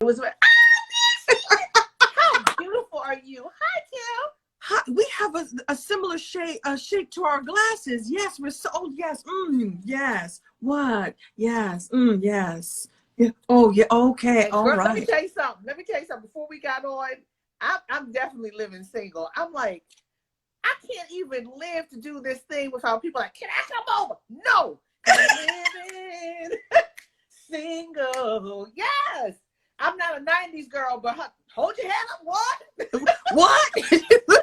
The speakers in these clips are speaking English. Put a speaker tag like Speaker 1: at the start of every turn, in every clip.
Speaker 1: It was, how beautiful are you? Hi, Kim.
Speaker 2: Hi, we have a similar shape to our glasses. Yes, we're so, oh, yes, yes. What? Yes, yes. Yeah. Oh, yeah, okay,
Speaker 1: And
Speaker 2: all
Speaker 1: girl,
Speaker 2: right.
Speaker 1: Let me tell you something. Before we got on, I'm definitely living single. I'm like, I can't even live to do this thing without people like, can I come over? No. I'm living single. Yes. I'm not a 90s girl, but hold your head up. What?
Speaker 2: What?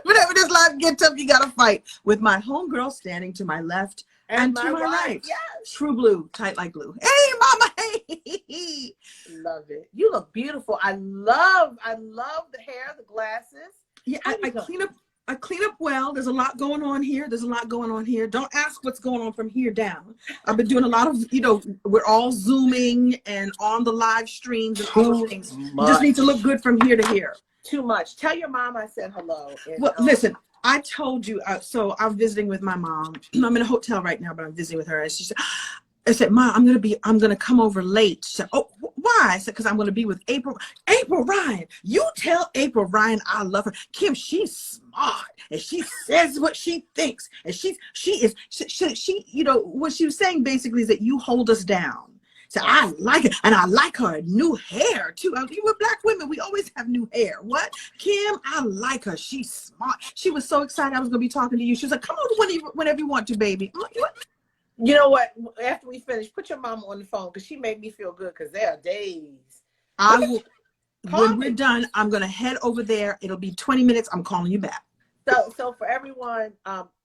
Speaker 2: Whenever this life gets up, you gotta fight. With my homegirl standing to my left and to my right.
Speaker 1: Yes.
Speaker 2: True blue, tight like glue. Hey, mama, hey.
Speaker 1: Love it. You look beautiful. I love the hair, the glasses.
Speaker 2: Yeah, I clean up well. There's a lot going on here. Don't ask what's going on from here down. I've been doing a lot of, we're all Zooming and on the live streams and all the things. You just need to look good from here to here.
Speaker 1: Too much. Tell your mom I said hello. And,
Speaker 2: well, listen, I told you, so I'm visiting with my mom. I'm in a hotel right now, but I'm visiting with her. And she said, Mom, I'm going to come over late. She said, oh, why? I said, because I'm going to be with April Ryan. You tell April Ryan I love her. Kim, she's smart and she says what she thinks. And she what she was saying basically is that you hold us down. So I like it. And I like her new hair too. We're Black women. We always have new hair. What? Kim, I like her. She's smart. She was so excited I was going to be talking to you. She was like, come on whenever you want to, baby. I'm like, what?
Speaker 1: You know what? After we finish, put your mama on the phone because she made me feel good because there are days.
Speaker 2: I will. When we're done, I'm going to head over there. It'll be 20 minutes. I'm calling you back.
Speaker 1: So for everyone,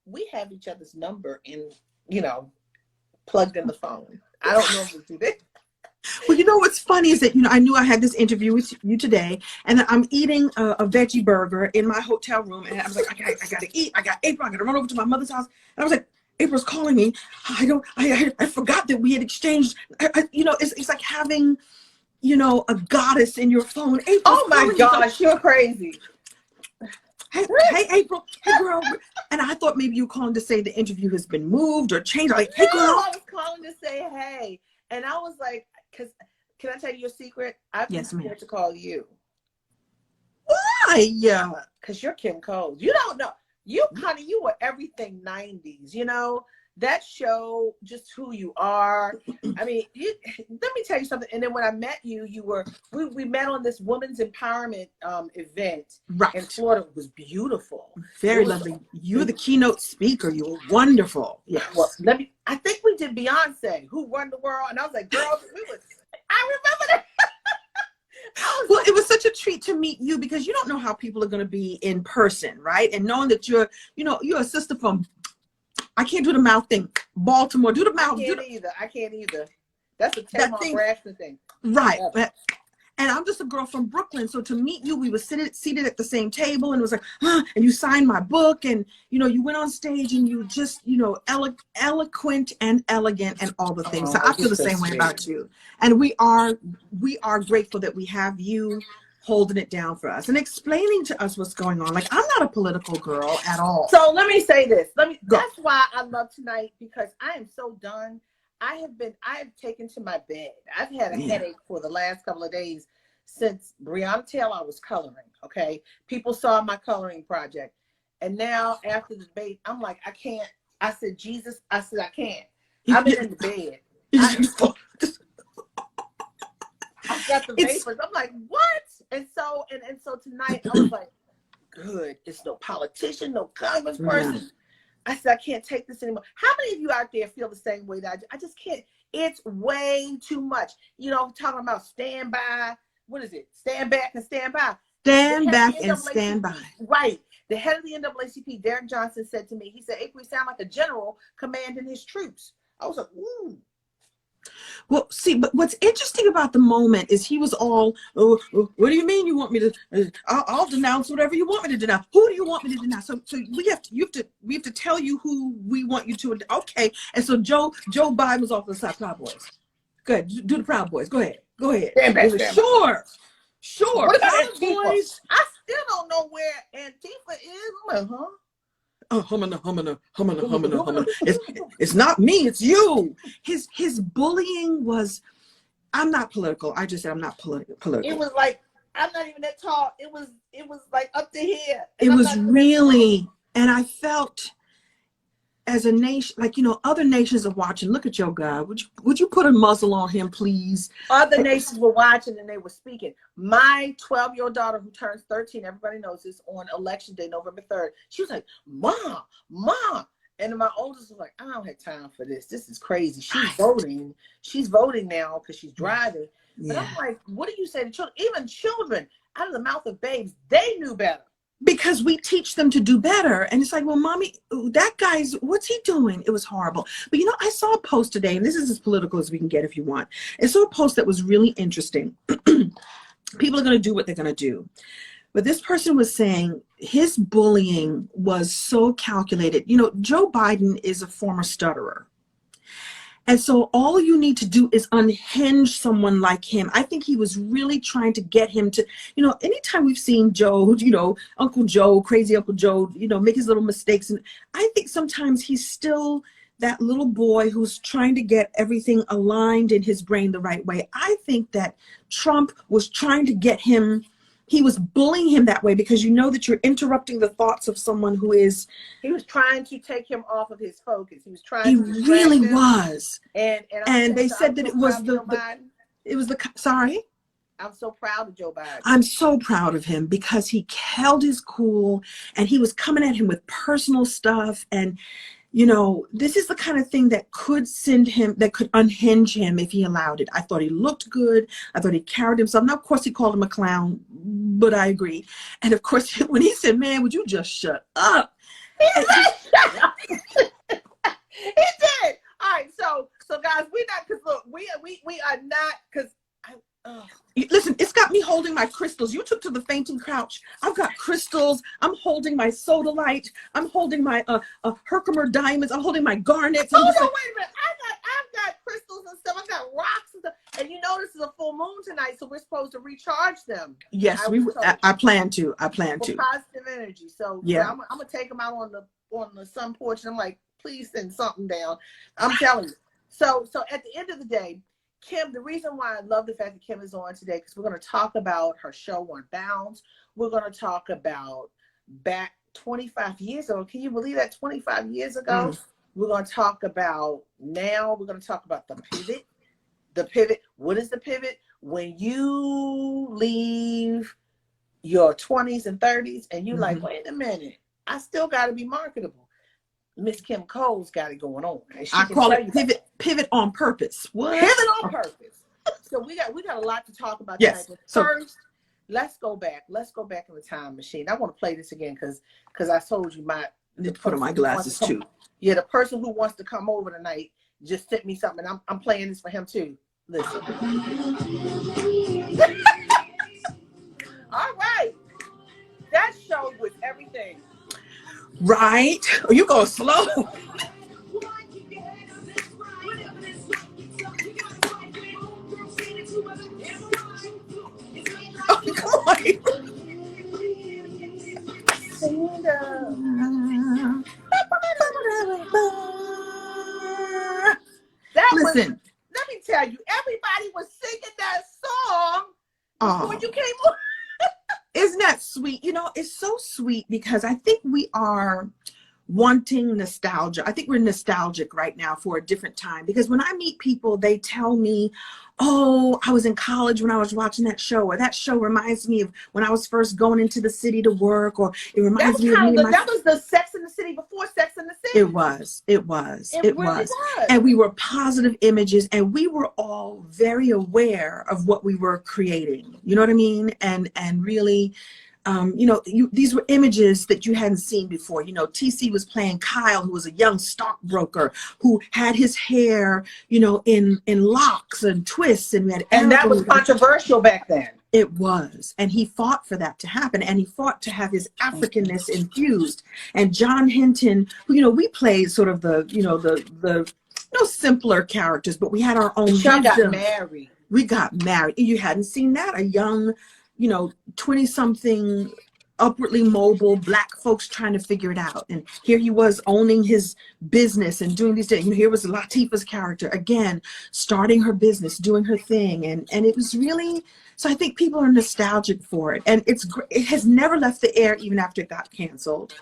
Speaker 1: we have each other's number plugged in the phone. I don't normally do that.
Speaker 2: Well, what's funny is that, I knew I had this interview with you today, and I'm eating a veggie burger in my hotel room, and I was like, I got to eat. I got April. I got to run over to my mother's house. And I was like, April's calling me. I forgot that we had exchanged. It's like having, a goddess in your phone. April's
Speaker 1: oh my gosh, you're crazy.
Speaker 2: Hey, April. Hey, girl. And I thought maybe you were calling to say the interview has been moved or changed. Like, hey, girl.
Speaker 1: I was calling to say hey, and I was like, because can I tell you a secret? I've been scared to call you.
Speaker 2: Why? Yeah.
Speaker 1: Because you're Kim Cole. You don't know. You were everything 90s, that show, just who you are. I mean, let me tell you something. And then when I met you, we met on this women's empowerment event in Florida. It was beautiful.
Speaker 2: Very lovely. You were the keynote speaker. You were wonderful.
Speaker 1: Yeah. Well, I think we did Beyonce, Who Run the World. And I was like, girl, I remember that.
Speaker 2: Well, it was such a treat to meet you because you don't know how people are going to be in person, right? And knowing that you're a sister from, I can't do the mouth thing, Baltimore. Do the mouth.
Speaker 1: I can't either. That's a Tamar Braxton thing.
Speaker 2: Right. And I'm just a girl from Brooklyn. So to meet you, we were seated at the same table, and it was like, and you signed my book, and you went on stage, and you just eloquent and elegant and all the things. So I feel the same way about you. And we are grateful that we have you holding it down for us and explaining to us what's going on. Like, I'm not a political girl at all.
Speaker 1: So let me say this. That's why I love tonight, because I am so done. I have taken to my bed. I've had a headache for the last couple of days since Breonna Taylor was coloring. Okay. People saw my coloring project. And now after the debate, I'm like, I can't. I said, Jesus, I can't. I've been in the bed. I've got the vapors. I'm like, what? And so tonight I was like, good. It's no politician, no congressperson. Yeah. I said, I can't take this anymore. How many of you out there feel the same way that I just can't? It's way too much. Talking about stand by. What is it? Stand back and stand by.
Speaker 2: Stand back and stand by.
Speaker 1: Right. The head of the NAACP, Derek Johnson, said to me, he said, April, you sound like a general commanding his troops. I was like, ooh.
Speaker 2: Well, see, but what's interesting about the moment is he was all, oh, what do you mean you want me to, I'll denounce whatever you want me to denounce. Who do you want me to denounce? So we have to tell you who we want you to, okay. And so Joe Biden was off the side, Proud Boys. Good, do the Proud Boys, go ahead. Sure.
Speaker 1: What about Boys? I still don't know where Latifah is. I'm like, huh?
Speaker 2: Humana. It's not me, it's you. His bullying was I'm not political. I just said I'm not political.
Speaker 1: It was like, I'm not even that tall. It was like up to here.
Speaker 2: It was really, and I felt as a nation, like, other nations are watching. Look at your guy. Would you put a muzzle on him, please?
Speaker 1: Other nations were watching and they were speaking. My 12-year-old daughter, who turns 13, everybody knows this, on election day, November 3rd, she was like, Mom. And my oldest was like, I don't have time for this. This is crazy. She's voting. She's voting now because she's driving. But I'm like, what do you say to children? Even children, out of the mouth of babes, they knew better.
Speaker 2: Because we teach them to do better. And it's like, well, mommy, that guy's, what's he doing? It was horrible. But I saw a post today, and this is as political as we can get if you want. I saw a post that was really interesting. People are going to do what they're going to do. But this person was saying his bullying was so calculated. Joe Biden is a former stutterer. And so all you need to do is unhinge someone like him. I think he was really trying to get him to, anytime we've seen Joe, Uncle Joe, crazy Uncle Joe, make his little mistakes. And I think sometimes he's still that little boy who's trying to get everything aligned in his brain the right way. I think that Trump was trying to get him. He was bullying him that way because that you're interrupting the thoughts of someone who is.
Speaker 1: He was trying to take him off of his focus. He was trying.
Speaker 2: He
Speaker 1: to
Speaker 2: really
Speaker 1: him.
Speaker 2: was.
Speaker 1: And
Speaker 2: they said that it was sorry.
Speaker 1: I'm so proud of Joe Biden.
Speaker 2: I'm so proud of him because he held his cool and he was coming at him with personal stuff. And this is the kind of thing that could unhinge him if he allowed it. I thought he looked good. I thought he carried himself. Now, of course, he called him a clown, but I agree. And of course, when he said, man, would you just shut up?
Speaker 1: He did. All right. So guys, we're not, because look, we are not, because
Speaker 2: listen, it's got me holding my crystals. You took to the fainting couch. I've got crystals. I'm holding my soda light. I'm holding my Herkimer diamonds. I'm holding my garnets.
Speaker 1: Oh, no, wait a minute. I've got crystals and stuff. I've got rocks and stuff. And this is a full moon tonight, so we're supposed to recharge them.
Speaker 2: Yes, I plan to.
Speaker 1: Positive energy. So yeah, I'm gonna take them out on the sun porch, and I'm like, please send something down. I'm telling you. So at the end of the day, Kim, the reason why I love the fact that Kim is on today, because we're going to talk about her show on Bounds. We're going to talk about back 25 years ago. Can you believe that? 25 years ago? We're going to talk about now. We're going to talk about the pivot. The pivot. What is the pivot? When you leave your 20s and 30s and you're like, wait a minute, I still got to be marketable. Miss Kim Cole's got it going on.
Speaker 2: I call it pivot on purpose.
Speaker 1: What? Pivot on purpose. So we got a lot to talk about tonight. But first, let's go back. Let's go back in the time machine. I want to play this again because I told you I need to put on my glasses too. Yeah, the person who wants to come over tonight just sent me something. I'm playing this for him too. Listen. All right. That show was everything.
Speaker 2: Right? Oh, you go slow. Oh, come on. Listen.
Speaker 1: Let me tell you, everybody was singing that song before you came on.
Speaker 2: Isn't that sweet? It's so sweet because I think we are wanting nostalgia. I think we're nostalgic right now for a different time because when I meet people, they tell me, oh, I was in college when I was watching that show, or that show reminds me of when I was first going into the city to work, or it reminds me of me.
Speaker 1: That was the Sex in the City before Sex in the City.
Speaker 2: It was. It really was. And we were positive images, and we were all very aware of what we were creating. You know what I mean? And really, these were images that you hadn't seen before. TC was playing Kyle, who was a young stockbroker who had his hair, in locks and twists, and
Speaker 1: that was controversial back then.
Speaker 2: It was, and he fought for that to happen, and he fought to have his Africanness infused. And John Hinton, who we played sort of the simpler characters, but we had our own. We got married. You hadn't seen that, a young 20-something upwardly mobile Black folks trying to figure it out. And here he was owning his business and doing these things. Here was Latifah's character, again, starting her business, doing her thing. And it was really, so I think people are nostalgic for it. And it has never left the air even after it got canceled.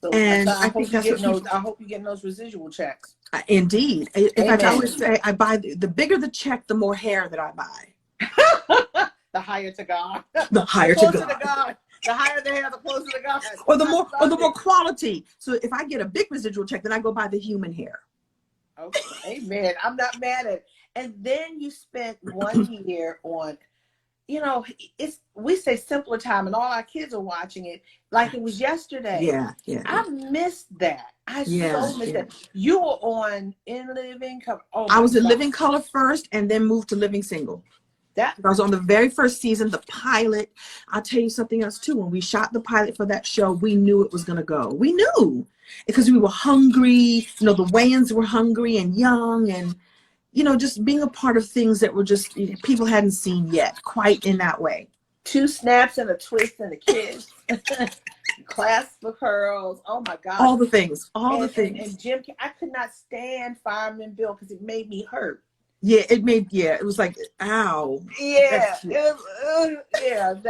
Speaker 1: So
Speaker 2: And
Speaker 1: I
Speaker 2: I think that's
Speaker 1: I hope you're getting those residual checks.
Speaker 2: Indeed. In fact, I always
Speaker 1: Amen.
Speaker 2: say I buy the bigger the check, the more hair that I buy.
Speaker 1: The higher to God.
Speaker 2: The higher
Speaker 1: The
Speaker 2: to
Speaker 1: closer
Speaker 2: God.
Speaker 1: The higher the hair, the closer to God.
Speaker 2: Or the more quality. So if I get a big residual check, then I go buy the human hair.
Speaker 1: Okay, amen. I'm not mad at it. And then you spent 1 year on, you know, we say simpler time, and all our kids are watching it like it was yesterday.
Speaker 2: Yeah.
Speaker 1: I missed that. I so missed that. You were on In Living Color. Oh,
Speaker 2: I was in Living Color first, and then moved to Living Single. I was on the very first season, the pilot. I'll tell you something else too. When we shot the pilot for that show, we knew it was going to go. We knew, because we were hungry. You know, the Wayans were hungry and young, and you know, just being a part of things that were just people hadn't seen yet, quite in that way.
Speaker 1: 2 snaps and a twist and a kiss. Clasp of curls. Oh my God.
Speaker 2: All the things. The things.
Speaker 1: And Jim, I could not stand Fireman Bill because it made me hurt.
Speaker 2: Yeah, it was like, ow.
Speaker 1: Yeah, it was,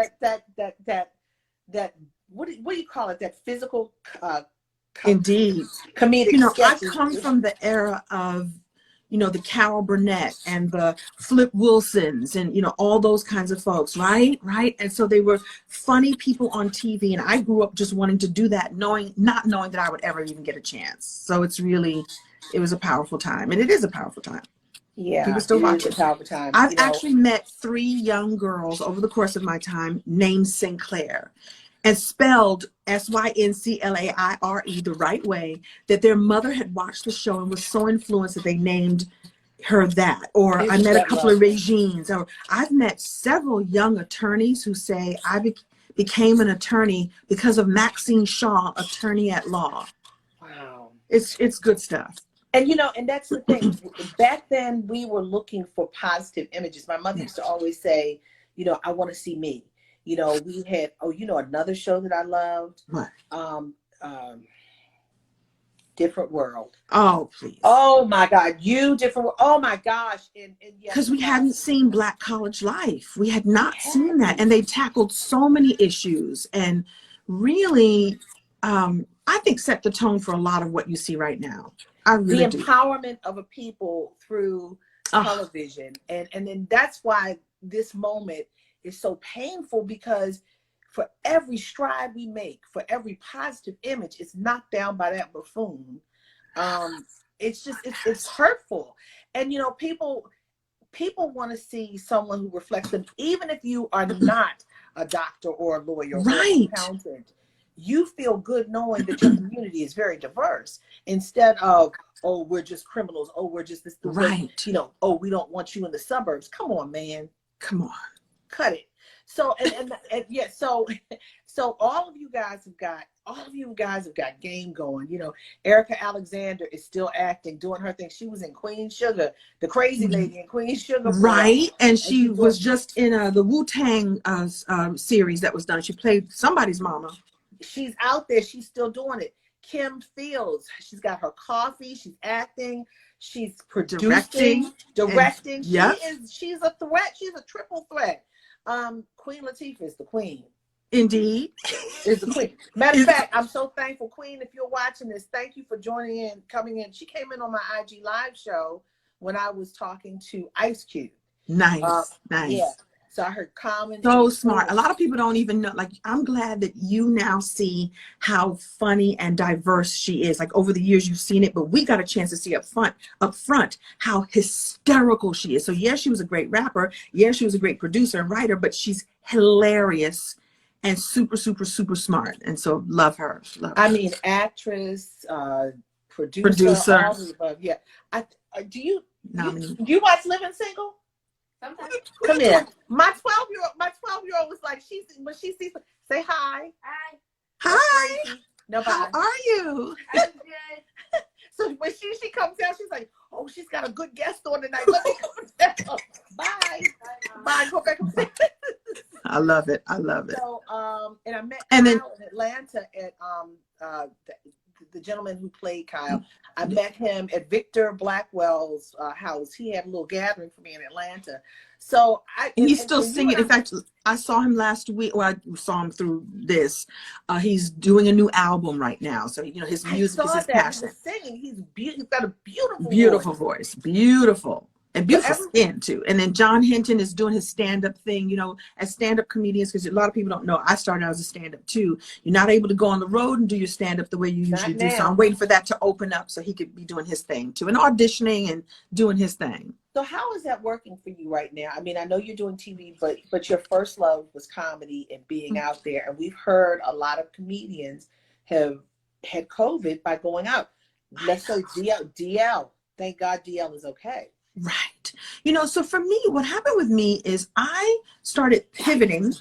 Speaker 1: that what do you call it? That physical,
Speaker 2: indeed,
Speaker 1: comedic.
Speaker 2: You know,
Speaker 1: sketches.
Speaker 2: I come from the era of, you know, the Carol Burnett and the Flip Wilsons and, you know, all those kinds of folks, right? And so they were funny people on TV, and I grew up just wanting to do that, not knowing that I would ever even get a chance. So it was a powerful time, and it is a powerful time.
Speaker 1: Yeah,
Speaker 2: people still watch it. I've actually met 3 young girls over the course of my time named Sinclair, and spelled Synclaire the right way, that their mother had watched the show and was so influenced that they named her that. Or I met a couple of Regines. Or I've met several young attorneys who say I became an attorney because of Maxine Shaw, attorney at law.
Speaker 1: Wow,
Speaker 2: it's good stuff.
Speaker 1: And you know, and that's the thing. Back then, we were looking for positive images. My mother used to always say, you know, I want to see me. You know, we had, another show that I loved.
Speaker 2: What?
Speaker 1: Different World.
Speaker 2: Oh, please.
Speaker 1: Oh my God, Different World. Oh my gosh.
Speaker 2: Because we hadn't seen Black college life. We had not seen that. And they tackled so many issues and really, I think, set the tone for a lot of what you see right now. I really do.
Speaker 1: Empowerment of a people through television. And then that's why this moment is so painful, because for every stride we make, for every positive image, it's knocked down by that buffoon. It's hurtful. And, you know, people want to see someone who reflects them, even if you are not a doctor or a lawyer or an accountant. You feel good knowing that your community is very diverse, instead of, oh, we're just criminals. Oh, we're just this. You know, oh, we don't want you in the suburbs. Come on, man.
Speaker 2: Come on.
Speaker 1: Cut it. So, and yeah, so all of you guys have got game going. You know, Erica Alexander is still acting, doing her thing. She was in Queen Sugar, the crazy lady in Queen Sugar.
Speaker 2: Right. And she was just in the Wu-Tang series that was done. She played somebody's mama. She's out there. She's still doing it. Kim Fields, she's got her coffee. She's acting. She's producing, directing. She's a threat. She's a triple threat. Queen Latifah is the queen. Indeed. Is the queen. Matter of fact, I'm so thankful, Queen, if you're watching this, thank you for coming in. She came in on my IG live show when I was talking to Ice Cube. Nice. Yeah. So I heard Common. So smart. A lot of people don't even know. Like, I'm glad that you now see how funny and diverse she is. Like, over the years, you've seen it, but we got a chance to see up front how hysterical she is. So yes, she was a great rapper. Yes, she was a great producer and writer, but she's hilarious and super, super, super smart. And so love her. I mean, actress, producer. All of the above. Yeah. Do you watch Living Single? Sometimes. Come here. My 12-year-old was like, when she sees, say hi. Hi. No, how are you? I'm good. So when she comes down, she's like, oh, she's got a good guest on tonight. Let me come down. Bye. Bye. Go back upstairs. I love it. So
Speaker 1: And I met
Speaker 2: And
Speaker 1: Kyle in Atlanta at the gentleman who played Kyle. I met him at Victor Blackwell's house. He had a little gathering for me in Atlanta. So
Speaker 2: he's still singing. In fact, I saw him last week, or I saw him through this. He's doing a new album right now. So, you know, his music is his passion.
Speaker 1: He was singing. He's got a
Speaker 2: beautiful voice. Beautiful. And beautiful
Speaker 1: so
Speaker 2: skin too. And then John Hinton is doing his stand-up thing, you know, as stand-up comedians, because a lot of people don't know, I started out as a stand-up too. You're not able to go on the road and do your stand-up the way you usually do. So I'm waiting for that to open up so he could be doing his thing too, and auditioning and doing his thing.
Speaker 1: So how is that working for you right now? I mean, I know you're doing TV, but your first love was comedy and being out there. And we've heard a lot of comedians have had COVID by going out. Let's say DL. Thank God DL is okay.
Speaker 2: Right. You know, so for me, what happened with me is I started pivoting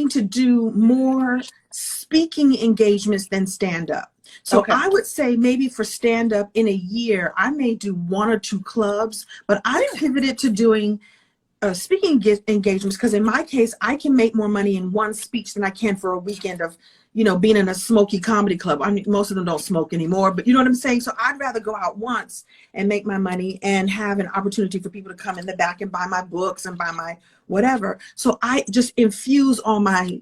Speaker 2: to do more speaking engagements than stand-up. So I would say maybe for stand-up in a year, I may do 1 or 2 clubs, but I pivoted to doing speaking engagements, because in my case, I can make more money in one speech than I can for a weekend of, you know, being in a smoky comedy club. I mean, most of them don't smoke anymore, but you know what I'm saying? So I'd rather go out once and make my money and have an opportunity for people to come in the back and buy my books and buy my whatever. So I just infuse all my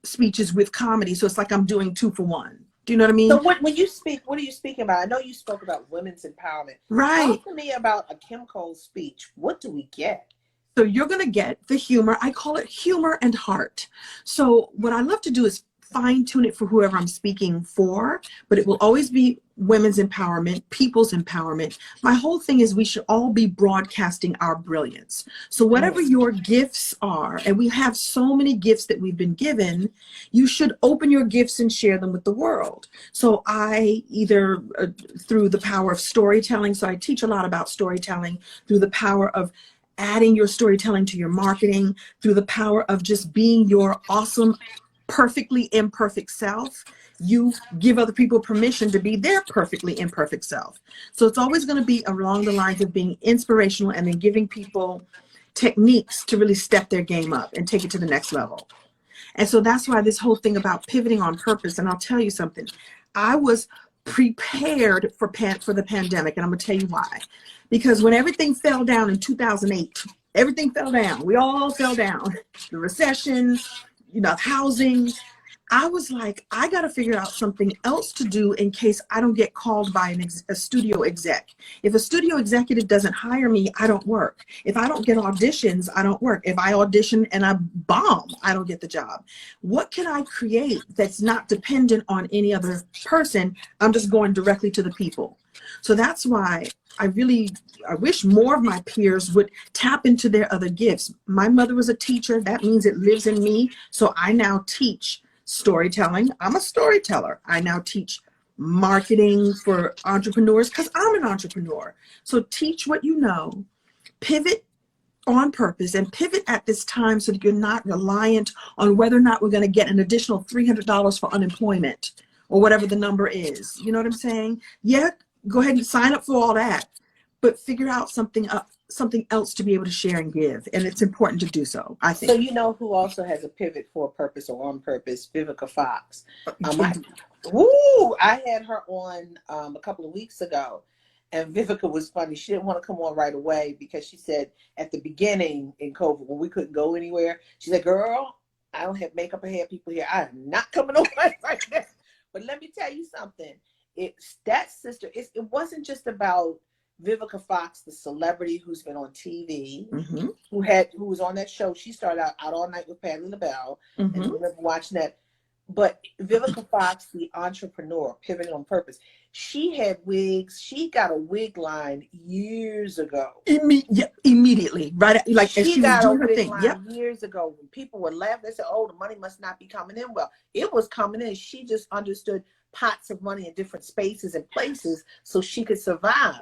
Speaker 2: speeches with comedy. So it's like I'm doing 2 for 1. Do you know what I mean?
Speaker 1: So when you speak, what are you speaking about? I know you spoke about women's empowerment.
Speaker 2: Right.
Speaker 1: Talk to me about a Kim Cole speech. What do we get?
Speaker 2: So you're going to get the humor. I call it humor and heart. So what I love to do is fine tune it for whoever I'm speaking for, but it will always be women's empowerment, people's empowerment. My whole thing is we should all be broadcasting our brilliance. So whatever your gifts are, and we have so many gifts that we've been given, you should open your gifts and share them with the world. So I either through the power of storytelling, so I teach a lot about storytelling, through the power of adding your storytelling to your marketing, through the power of just being your awesome, perfectly imperfect self, you give other people permission to be their perfectly imperfect self. So it's always going to be along the lines of being inspirational and then giving people techniques to really step their game up and take it to the next level. And so that's why this whole thing about pivoting on purpose, and I'll tell you something, I was prepared for the pandemic, and I'm going to tell you why. Because when everything fell down in 2008, everything fell down. We all fell down. The recession, you know, housing. I was like, I got to figure out something else to do in case I don't get called by a studio exec. If a studio executive doesn't hire me, I don't work. If I don't get auditions, I don't work. If I audition and I bomb, I don't get the job. What can I create that's not dependent on any other person? I'm just going directly to the people. So that's why I wish more of my peers would tap into their other gifts. My mother was a teacher. That means it lives in me. So I now teach storytelling. I'm a storyteller. I now teach marketing for entrepreneurs because I'm an entrepreneur. So teach what you know, pivot on purpose, and pivot at this time so that you're not reliant on whether or not we're going to get an additional $300 for unemployment or whatever the number is. You know what I'm saying? Yeah, go ahead and sign up for all that, but figure out something else to be able to share and give. And it's important to do so, I think.
Speaker 1: So you know who also has a pivot for a purpose or on purpose? Vivica Fox. I had her on a couple of weeks ago, and Vivica was funny. She didn't want to come on right away because she said at the beginning in COVID, when we couldn't go anywhere, she said, girl, I don't have makeup or hair people here. I'm not coming on right now. But let me tell you something. It wasn't just about Vivica Fox, the celebrity who's been on TV, who was on that show. She started out All Night with Patti LaBelle, and I remember watching that. But Vivica Fox, the entrepreneur, pivoting on purpose. She had wigs. She got a wig line years ago.
Speaker 2: Immediately, right? Like
Speaker 1: she got a wig line years ago. When people would laugh, they said, "Oh, the money must not be coming in." Well, it was coming in. She just understood pots of money in different spaces and places so she could survive.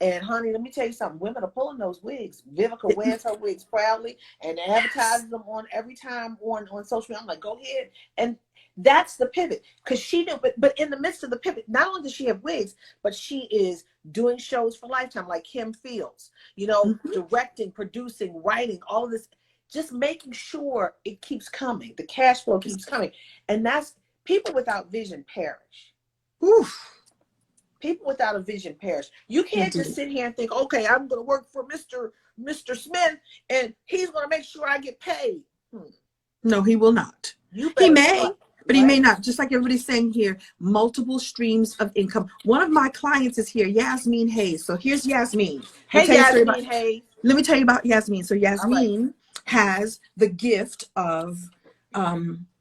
Speaker 1: And honey, let me tell you something. Women are pulling those wigs. Vivica wears her wigs proudly and advertises them on every time on social media. I'm like, go ahead. And that's the pivot. Because she knew, but in the midst of the pivot, not only does she have wigs, but she is doing shows for Lifetime like Kim Fields, directing, producing, writing, all of this. just making sure it keeps coming. The cash flow keeps coming. And that's, people without vision perish.
Speaker 2: Oof.
Speaker 1: People without a vision perish. You can't just sit here and think, okay, I'm going to work for Mr. Smith and he's going to make sure I get paid.
Speaker 2: No, he will not. He may, but he may not. Just like everybody's saying here, multiple streams of income. One of my clients is here, Yasmin Hayes. So here's Yasmin.
Speaker 1: Hey, Yasmin Hayes.
Speaker 2: Let me tell you about Yasmin. So Yasmin has the gift of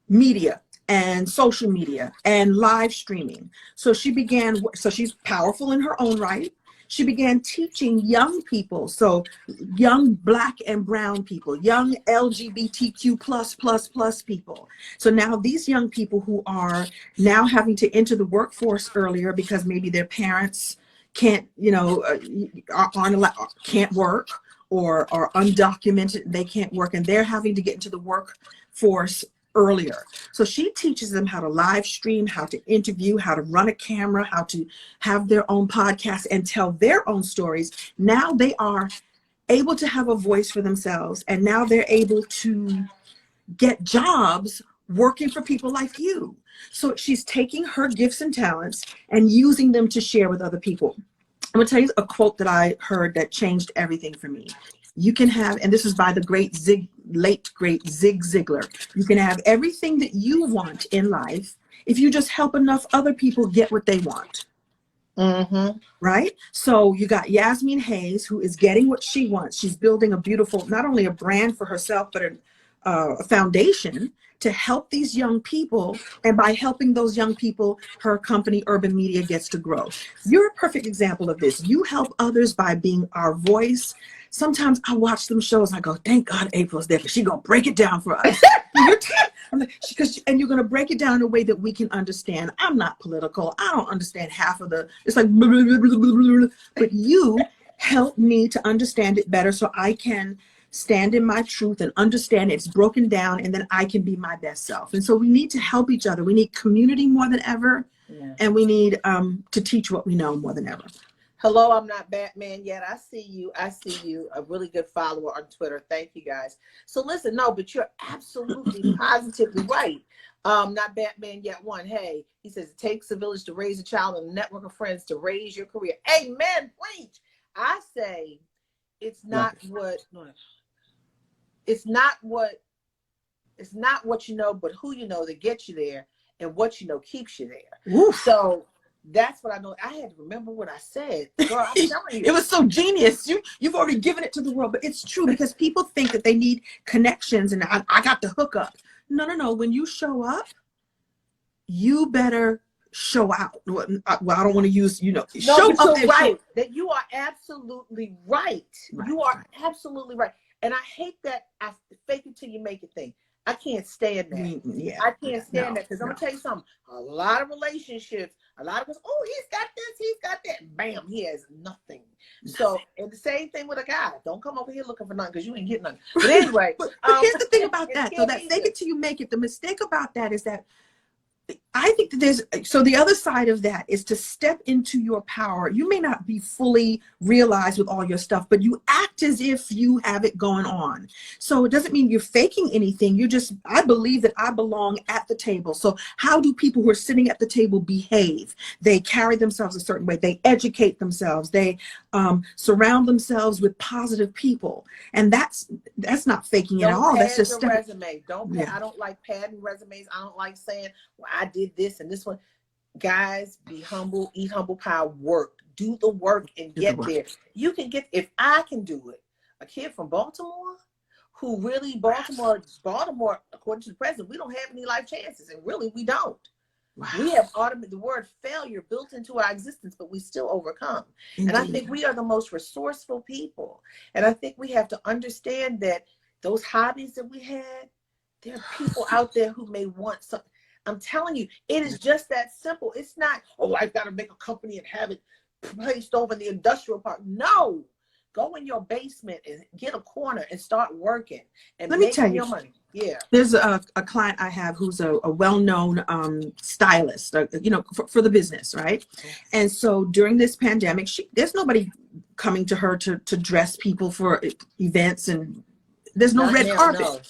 Speaker 2: media and social media and live streaming. So she's powerful in her own right. She began teaching young people, so young Black and brown people, young LGBTQ plus people. So now these young people who are now having to enter the workforce earlier because maybe their parents can't, can't work or are undocumented, they can't work, and they're having to get into the workforce earlier. So she teaches them how to live stream, how to interview, how to run a camera, how to have their own podcast and tell their own stories. Now they are able to have a voice for themselves, and now they're able to get jobs working for people like you. So she's taking her gifts and talents and using them to share with other people. I'm gonna tell you a quote that I heard that changed everything for me. You can have, and this is by the late great Zig Ziglar, you can have everything that you want in life if you just help enough other people get what they want. Right? So you got Yasmin Hayes, who is getting what she wants. She's building a beautiful, not only a brand for herself, but a foundation to help these young people. And by helping those young people, her company, Urban Media, gets to grow. You're a perfect example of this. You help others by being our voice. Sometimes I watch them shows and I go, thank God April's there, because she's going to break it down for us. And you're going to break it down in a way that we can understand. I'm not political. I don't understand half of it's like, blah, blah, blah, blah, blah, blah. But you help me to understand it better so I can stand in my truth and understand it's broken down, and then I can be my best self. And so we need to help each other. We need community more than ever. Yeah. And we need to teach what we know more than ever.
Speaker 1: Hello, I'm not Batman yet. I see you. A really good follower on Twitter. Thank you guys. So listen, no, but you're absolutely positively right. Not Batman yet one. Hey, he says it takes a village to raise a child and a network of friends to raise your career. Amen. Preach. I say it's not what you know, but who you know that gets you there, and what you know keeps you there. Oof. So that's what I know. I had to remember what I said. Girl, I'm telling you.
Speaker 2: It was so genius. You've already given it to the world, but it's true, because people think that they need connections and I got the hookup. No. When you show up, you better show out. Well, I don't want to use, show up.
Speaker 1: Right. That you are absolutely right. You are absolutely right. And I hate that I fake it till you make it thing. I can't stand that. I can't stand that, because I'm gonna tell you something. A lot of relationships, a lot of us, oh, he's got this, he's got that. Bam, he has nothing. So, and the same thing with a guy. Don't come over here looking for nothing, because you ain't getting nothing. But anyway,
Speaker 2: but here's the thing about that. So that fake it till you make it. The mistake about that is that I think that so the other side of that is to step into your power. You may not be fully realized with all your stuff, but you act as if you have it going on. So it doesn't mean you're faking anything. I believe that I belong at the table. So how do people who are sitting at the table behave? They carry themselves a certain way. They educate themselves. They surround themselves with positive people. And that's not faking at all. That's just
Speaker 1: a resume. I don't like padding resumes. I don't like saying, well, I did this and this one. Guys, be humble, eat humble pie, work, do the work and get there. You can get, if I can do it, a kid from Baltimore who really, Baltimore, according to the president, we don't have any life chances, and really we don't. Wow. We have the word failure built into our existence, but we still overcome. Indeed. And I think we are the most resourceful people. And I think we have to understand that those hobbies that we had, there are people out there who may want something. I'm telling you, it is just that simple. It's not, oh, I've got to make a company and have it placed over in the industrial park. No, go in your basement and get a corner and start working and make your money. Yeah.
Speaker 2: There's a client I have who's a well-known stylist, for the business, right? And so during this pandemic, there's nobody coming to her to dress people for events and there's no
Speaker 1: Not
Speaker 2: red
Speaker 1: now,
Speaker 2: carpet.
Speaker 1: no.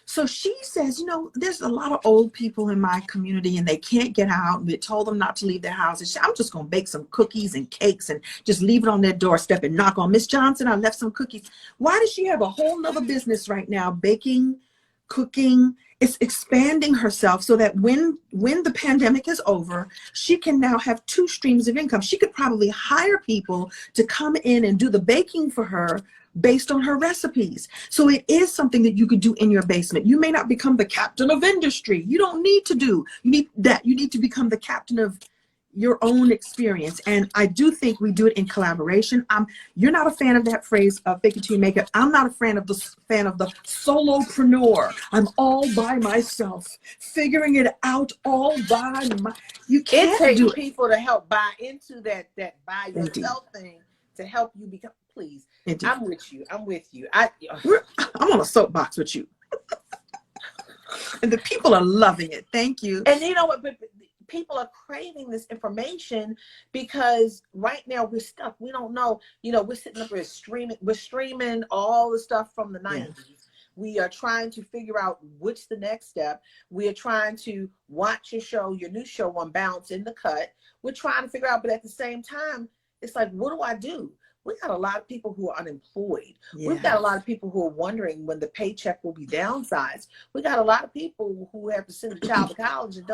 Speaker 2: So she says, there's a lot of old people in my community and they can't get out. We told them not to leave their houses. I'm just going to bake some cookies and cakes and just leave it on their doorstep and knock on, Miss Johnson, I left some cookies. Why does she have a whole nother business right now, baking, cooking? It's expanding herself so that when the pandemic is over, she can now have 2 streams of income. She could probably hire people to come in and do the baking for her based on her recipes. So it is something that you could do in your basement. You may not become the captain of industry. You don't need to do, you need that. You need to become the captain of your own experience. And I do think we do it in collaboration. You're not a fan of that phrase, fake it till you make it. I'm not a fan of the solopreneur. I'm all by myself, figuring it out all by you can't
Speaker 1: It takes
Speaker 2: do it.
Speaker 1: people to help buy into that by
Speaker 2: Indeed.
Speaker 1: yourself thing to help you become. Please,
Speaker 2: Indeed.
Speaker 1: I'm with you. I'm with you.
Speaker 2: I'm on a soapbox with you. And the people are loving it. Thank you.
Speaker 1: And you know what? But people are craving this information because right now we're stuck. We don't know. We're sitting up here streaming. We're streaming all the stuff from the 90s. Yeah. We are trying to figure out what's the next step. We are trying to watch your new show on Bounce in the Cut. We're trying to figure out, but at the same time, it's like, what do I do? We got a lot of people who are unemployed. Yes. We've got a lot of people who are wondering when the paycheck will be downsized. We got a lot of people who have to send a child to college and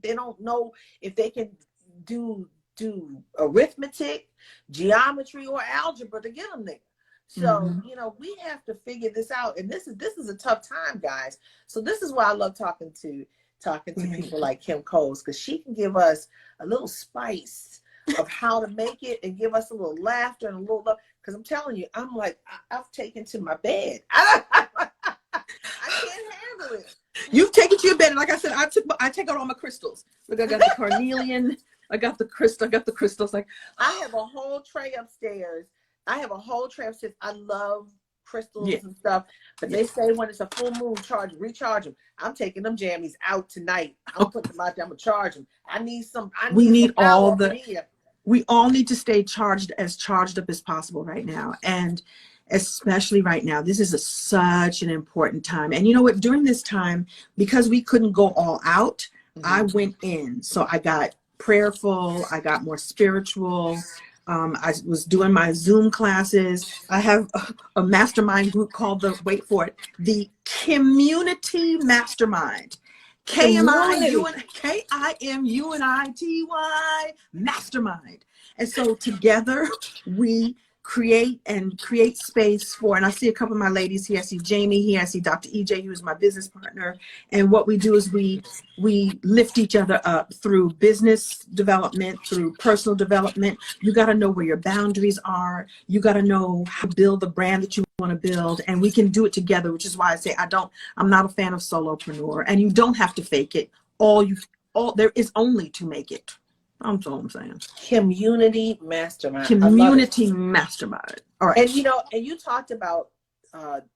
Speaker 1: they don't know if they can do arithmetic, geometry, or algebra to get them there. So, we have to figure this out. And this is a tough time, guys. So this is why I love talking to people like Kim Coles, because she can give us a little spice of how to make it and give us a little laughter and a little love. Because I'm telling you, I'm like, I've taken to my bed. I can't handle it.
Speaker 2: You've taken to your bed. And like I said, I take out all my crystals. Look, I got the carnelian. I got the crystals. Like,
Speaker 1: I have a whole tray upstairs. I love crystals and stuff. But they say when it's a full moon, recharge them. I'm taking them jammies out tonight. I'm putting them out there. I'm going to charge them.
Speaker 2: We all need to stay charged up as possible right now. And especially right now, this is such an important time. And you know what, during this time, because we couldn't go all out, I went in. So I got prayerful, I got more spiritual. I was doing my Zoom classes. I have a mastermind group called the Community Mastermind. KIMUNITY Mastermind. And so together we create space for, and I see a couple of my ladies here. I see Jamie here. I see Dr. EJ, who is my business partner. And what we do is we lift each other up through business development, through personal development. You got to know where your boundaries are. You got to know how to build the brand that you want to build, and we can do it together, which is why I say I'm not a fan of solopreneur, and you don't have to fake it. All there is only to make it. That's all I'm saying.
Speaker 1: Community Mastermind.
Speaker 2: Community Mastermind. All right.
Speaker 1: And you talked about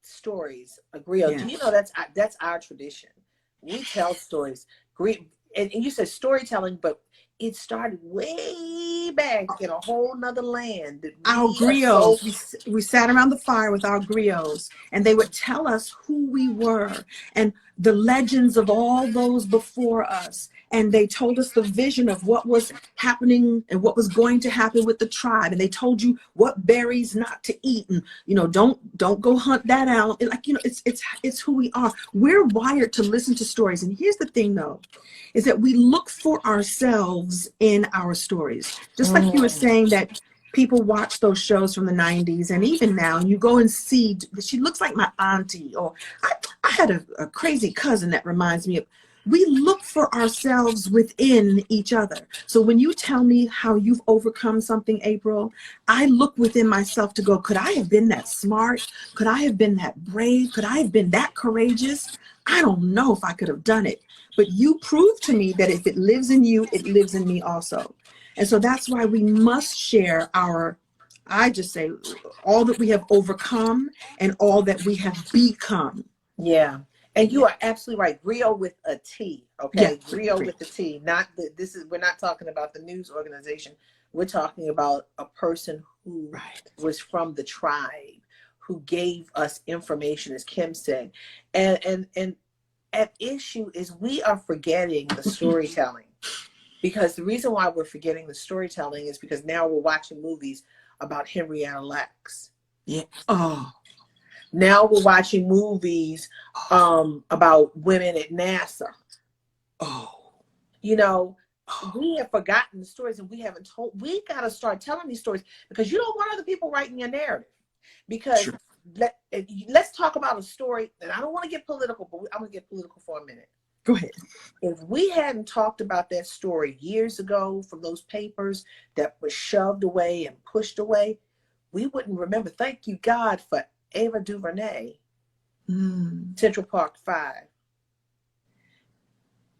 Speaker 1: stories. Griot. Do you know that's our tradition? We tell stories. And you said storytelling, but it started way back in a whole nother land.
Speaker 2: Our griots, we sat around the fire with our griots, and they would tell us who we were and the legends of all those before us. And they told us the vision of what was happening and what was going to happen with the tribe. And they told you what berries not to eat, and don't go hunt that out. And it's who we are. We're wired to listen to stories. And here's the thing, though, is that we look for ourselves in our stories. Just like you were saying that people watch those shows from the 90s and even now, and you go and see, she looks like my auntie, or I had a crazy cousin that reminds me of. We look for ourselves within each other. So when you tell me how you've overcome something, April, I look within myself to go, could I have been that smart? Could I have been that brave? Could I have been that courageous? I don't know if I could have done it. But you proved to me that if it lives in you, it lives in me also. And so that's why we must share I just say, all that we have overcome and all that we have become.
Speaker 1: Yeah. And you are absolutely right. Griot with a T, okay? Yeah, Griot with the T. We're not talking about the news organization. We're talking about a person who was from the tribe, who gave us information, as Kim said. And at issue is we are forgetting the storytelling. Because the reason why we're forgetting the storytelling is because now we're watching movies about Henrietta Lacks.
Speaker 2: Yeah. Oh.
Speaker 1: Now we're watching movies about women at NASA.
Speaker 2: Oh.
Speaker 1: You know, we have forgotten the stories, and we haven't told. We got to start telling these stories, because you don't want other people writing your narrative. Because
Speaker 2: Sure.
Speaker 1: let's talk about a story, and I don't want to get political, but I'm going to get political for a minute.
Speaker 2: Go ahead.
Speaker 1: If we hadn't talked about that story years ago from those papers that were shoved away and pushed away, we wouldn't remember. Thank you, God, for Ava DuVernay, Central Park 5,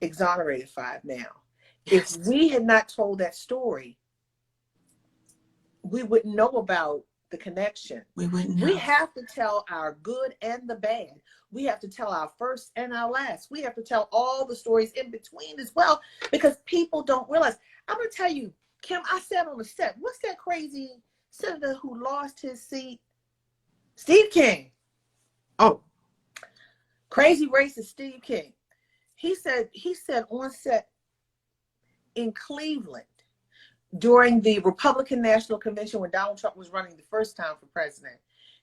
Speaker 1: Exonerated 5 now.
Speaker 2: Yes.
Speaker 1: If we had not told that story, we wouldn't know about the connection.
Speaker 2: We wouldn't know.
Speaker 1: We have to tell our good and the bad. We have to tell our first and our last. We have to tell all the stories in between as well, because people don't realize. I'm going to tell you, Kim, I said on the set, what's that crazy senator who lost his seat? Steve King.
Speaker 2: Oh.
Speaker 1: Crazy racist Steve King. He said on set in Cleveland, during the Republican National Convention when Donald Trump was running the first time for president,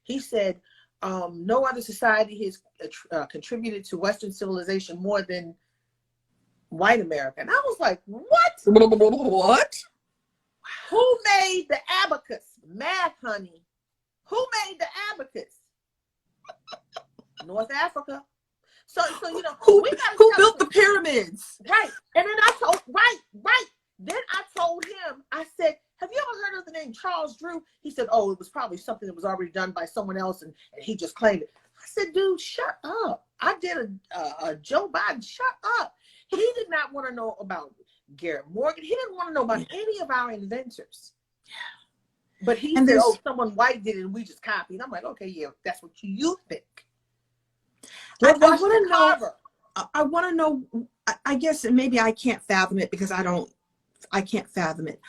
Speaker 1: he said, no other society has contributed to Western civilization more than white America. And I was like, what?
Speaker 2: What?
Speaker 1: Who made the abacus? Math, honey. Who made the abacus? North Africa. So you know,
Speaker 2: who built the pyramids?
Speaker 1: Right. And then I told, right. Then I told him, I said, have you ever heard of the name Charles Drew? He said, oh, it was probably something that was already done by someone else, and he just claimed it. I said, dude, shut up. I did a Joe Biden, shut up. He did not want to know about Garrett Morgan. He didn't want to know about any of our inventors. Yeah. But he said, oh, someone white did it and we just copied. I'm like, okay, yeah, that's what you think.
Speaker 2: I want to know. I want to know. I guess, and maybe I can't fathom it because I can't fathom it.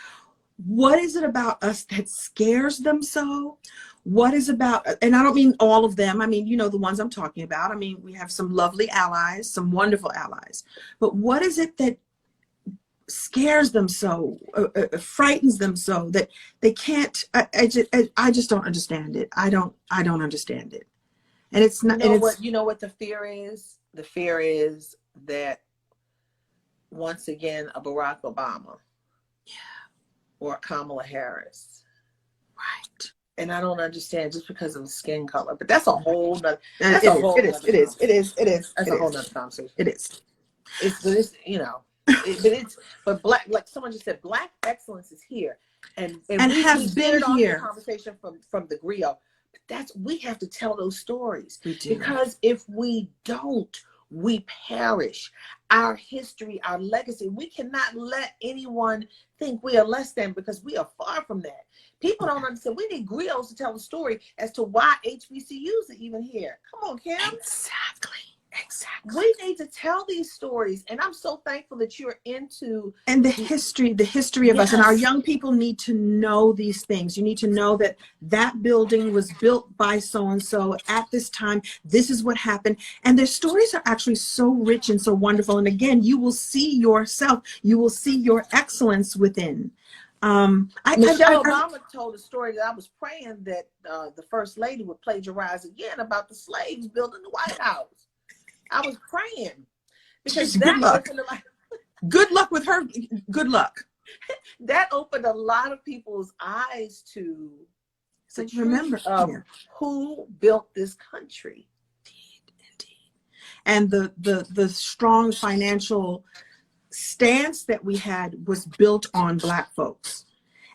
Speaker 2: What is it about us that scares them so? What is about, and I don't mean all of them. I mean, you know, the ones I'm talking about. I mean, we have some lovely allies, some wonderful allies. But what is it that scares them so, frightens them so that they can't? I just don't understand it. I don't understand it. And it's not.
Speaker 1: You know what the fear is? The fear is that once again, a Barack Obama, or a Kamala Harris,
Speaker 2: right? And
Speaker 1: I don't understand just because of skin color, but that's a whole nother.
Speaker 2: It is.
Speaker 1: That's a whole nother conversation.
Speaker 2: It is.
Speaker 1: It's you know, but black, like someone just said, black excellence is here, and
Speaker 2: has been here.
Speaker 1: The conversation from the griot. We have to tell those stories.
Speaker 2: We do.
Speaker 1: Because if we don't, we perish. Our history, our legacy, we cannot let anyone think we are less than, because we are far from that. People don't understand. We need griots to tell the story as to why HBCUs are even here. Come on, Kim.
Speaker 2: Exactly.
Speaker 1: We need to tell these stories, and I'm so thankful that you're into
Speaker 2: the history of us, and our young people need to know these things. You need to know that that building was built by so and so at this time. This is what happened, and their stories are actually so rich and so wonderful. And again, you will see yourself. You will see your excellence within.
Speaker 1: Michelle Obama told a story that I was praying that the First Lady would plagiarize again about the slaves building the White House. I was praying because
Speaker 2: good luck with her. Good luck.
Speaker 1: That opened a lot of people's eyes to
Speaker 2: the truth of
Speaker 1: who built this country.
Speaker 2: Indeed. And the strong financial stance that we had was built on Black folks.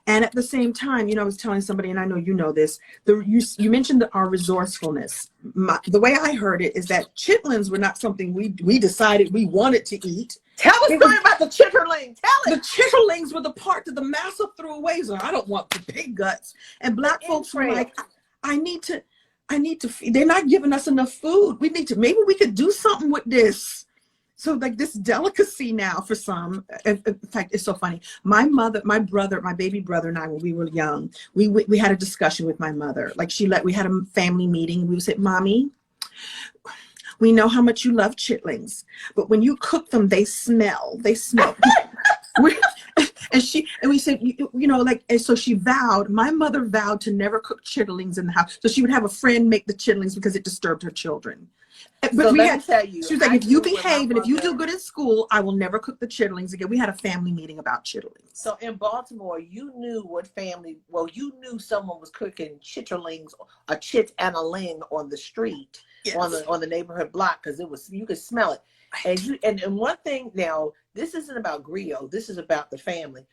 Speaker 2: And at the same time, you know, I was telling somebody, and I know you know this, you mentioned our resourcefulness. The way I heard it is that chitlins were not something we decided we wanted to eat.
Speaker 1: Tell us story about the chitterlings. Tell it.
Speaker 2: The chitterlings were the part that the massa threw away. So I don't want the pig guts. And Black folks were like, I need to feed. They're not giving us enough food. Maybe we could do something with this. so like this delicacy now for some, in fact, it's so funny. My mother, my brother, my baby brother and I, when we were young, we had a discussion with my mother. Like we had a family meeting. We would say, Mommy, we know how much you love chitlins, but when you cook them, they smell. And we said, you know, like, and so my mother vowed to never cook chitlins in the house. So she would have a friend make the chitlins because it disturbed her children. But
Speaker 1: so let me tell you,
Speaker 2: she was like, if you behave and if you do good in school, I will never cook the chitlins again. We had a family meeting about chitlins.
Speaker 1: So in Baltimore, you knew you knew someone was cooking chitterlings, a chit and a ling on the street, yes, on the neighborhood block, because you could smell it. Right. And one thing, now, this isn't about griot, this is about the family.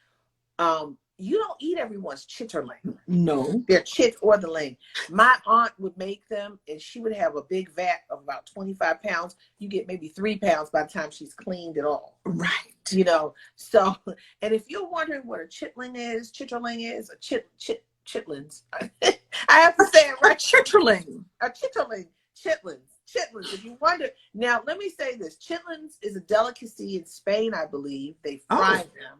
Speaker 1: You don't eat everyone's chitterling.
Speaker 2: No.
Speaker 1: Their chit or the ling. My aunt would make them, and she would have a big vat of about 25 pounds. You get maybe 3 pounds by the time she's cleaned it all.
Speaker 2: Right.
Speaker 1: You know, so, and if you're wondering what a chitterling is, chitlins. I have to say it right.
Speaker 2: Chitterling.
Speaker 1: A chitterling. Chitlins. If you wonder, now let me say this: chitlins is a delicacy in Spain, I believe. They fry them.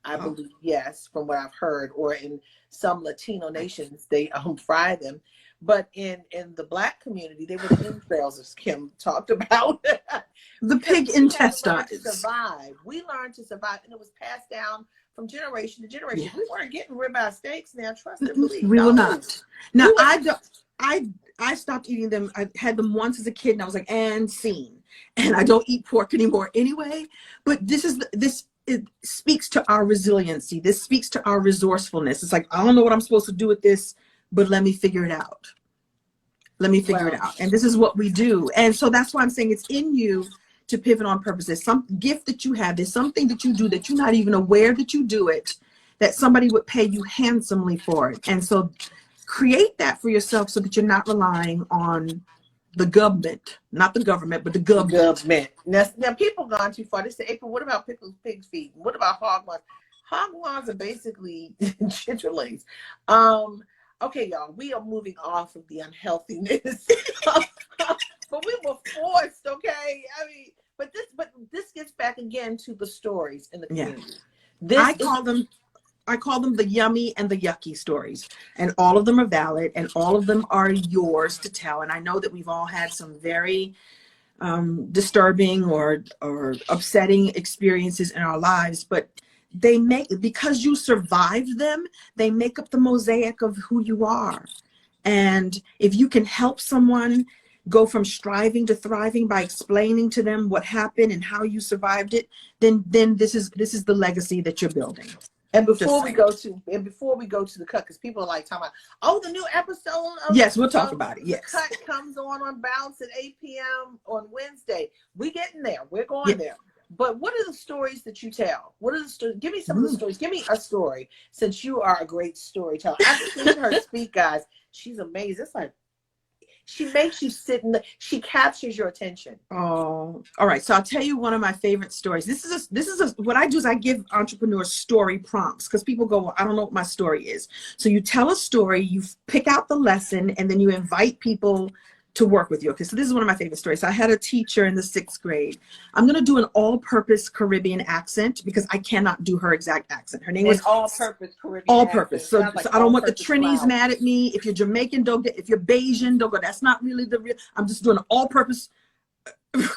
Speaker 1: I believe, yes, from what I've heard, or in some Latino nations, they fry them. But in the Black community, they were the entrails, as Kim talked about.
Speaker 2: The pig intestines.
Speaker 1: We learned to survive, and it was passed down from generation to generation. Yeah. We weren't getting ribeye steaks now, trust and believe.
Speaker 2: We will not. Now, I stopped eating them. I had them once as a kid, and I was like, and scene. And I don't eat pork anymore anyway. But it speaks to our resiliency. This speaks to our resourcefulness. It's like, I don't know what I'm supposed to do with this, but let me figure it out. Let me figure it out. And this is what we do. And so that's why I'm saying it's in you to pivot on purpose. There's some gift that you have. There's something that you do that you're not even aware that you do it, that somebody would pay you handsomely for it. And so create that for yourself so that you're not relying on the government, not the government, but the government.
Speaker 1: Now people gone too far. They say, April, what about pickled pig's feet? What about hog maws? Hog maws are basically chitterlings. Okay, y'all, we are moving off of the unhealthiness, but we were forced. Okay, I mean, but this gets back again to the stories in the community.
Speaker 2: Yeah. I call them the yummy and the yucky stories, and all of them are valid and all of them are yours to tell. And I know that we've all had some very disturbing or upsetting experiences in our lives, but because you survived them, they make up the mosaic of who you are. And if you can help someone go from striving to thriving by explaining to them what happened and how you survived it, then this is the legacy that you're building.
Speaker 1: And before we go to the cut, because people are like talking about, the new episode of,
Speaker 2: yes, we'll talk about it. Yes.
Speaker 1: The cut comes on Bounce at 8 p.m. on Wednesday. We getting there. We're going there. But what are the stories that you tell? What are the stories? Give me some of the stories. Give me a story, since you are a great storyteller. I've seen her speak, guys. She's amazing. It's like she makes you sit she captures your attention.
Speaker 2: Oh, all right. So I'll tell you one of my favorite stories. What I do is I give entrepreneurs story prompts, because people go, well, I don't know what my story is. So you tell a story, you pick out the lesson, and then you invite people to work with you. Okay, so this is one of my favorite stories. So I had a teacher in the 6th grade. I'm going to do an all-purpose Caribbean accent because I cannot do her exact accent. Her name was
Speaker 1: all-purpose Caribbean.
Speaker 2: All-purpose. So I don't want the Trinis mad at me. If you're Jamaican, don't get. If you're Bayesian, don't go. That's not really the real. I'm just doing an all-purpose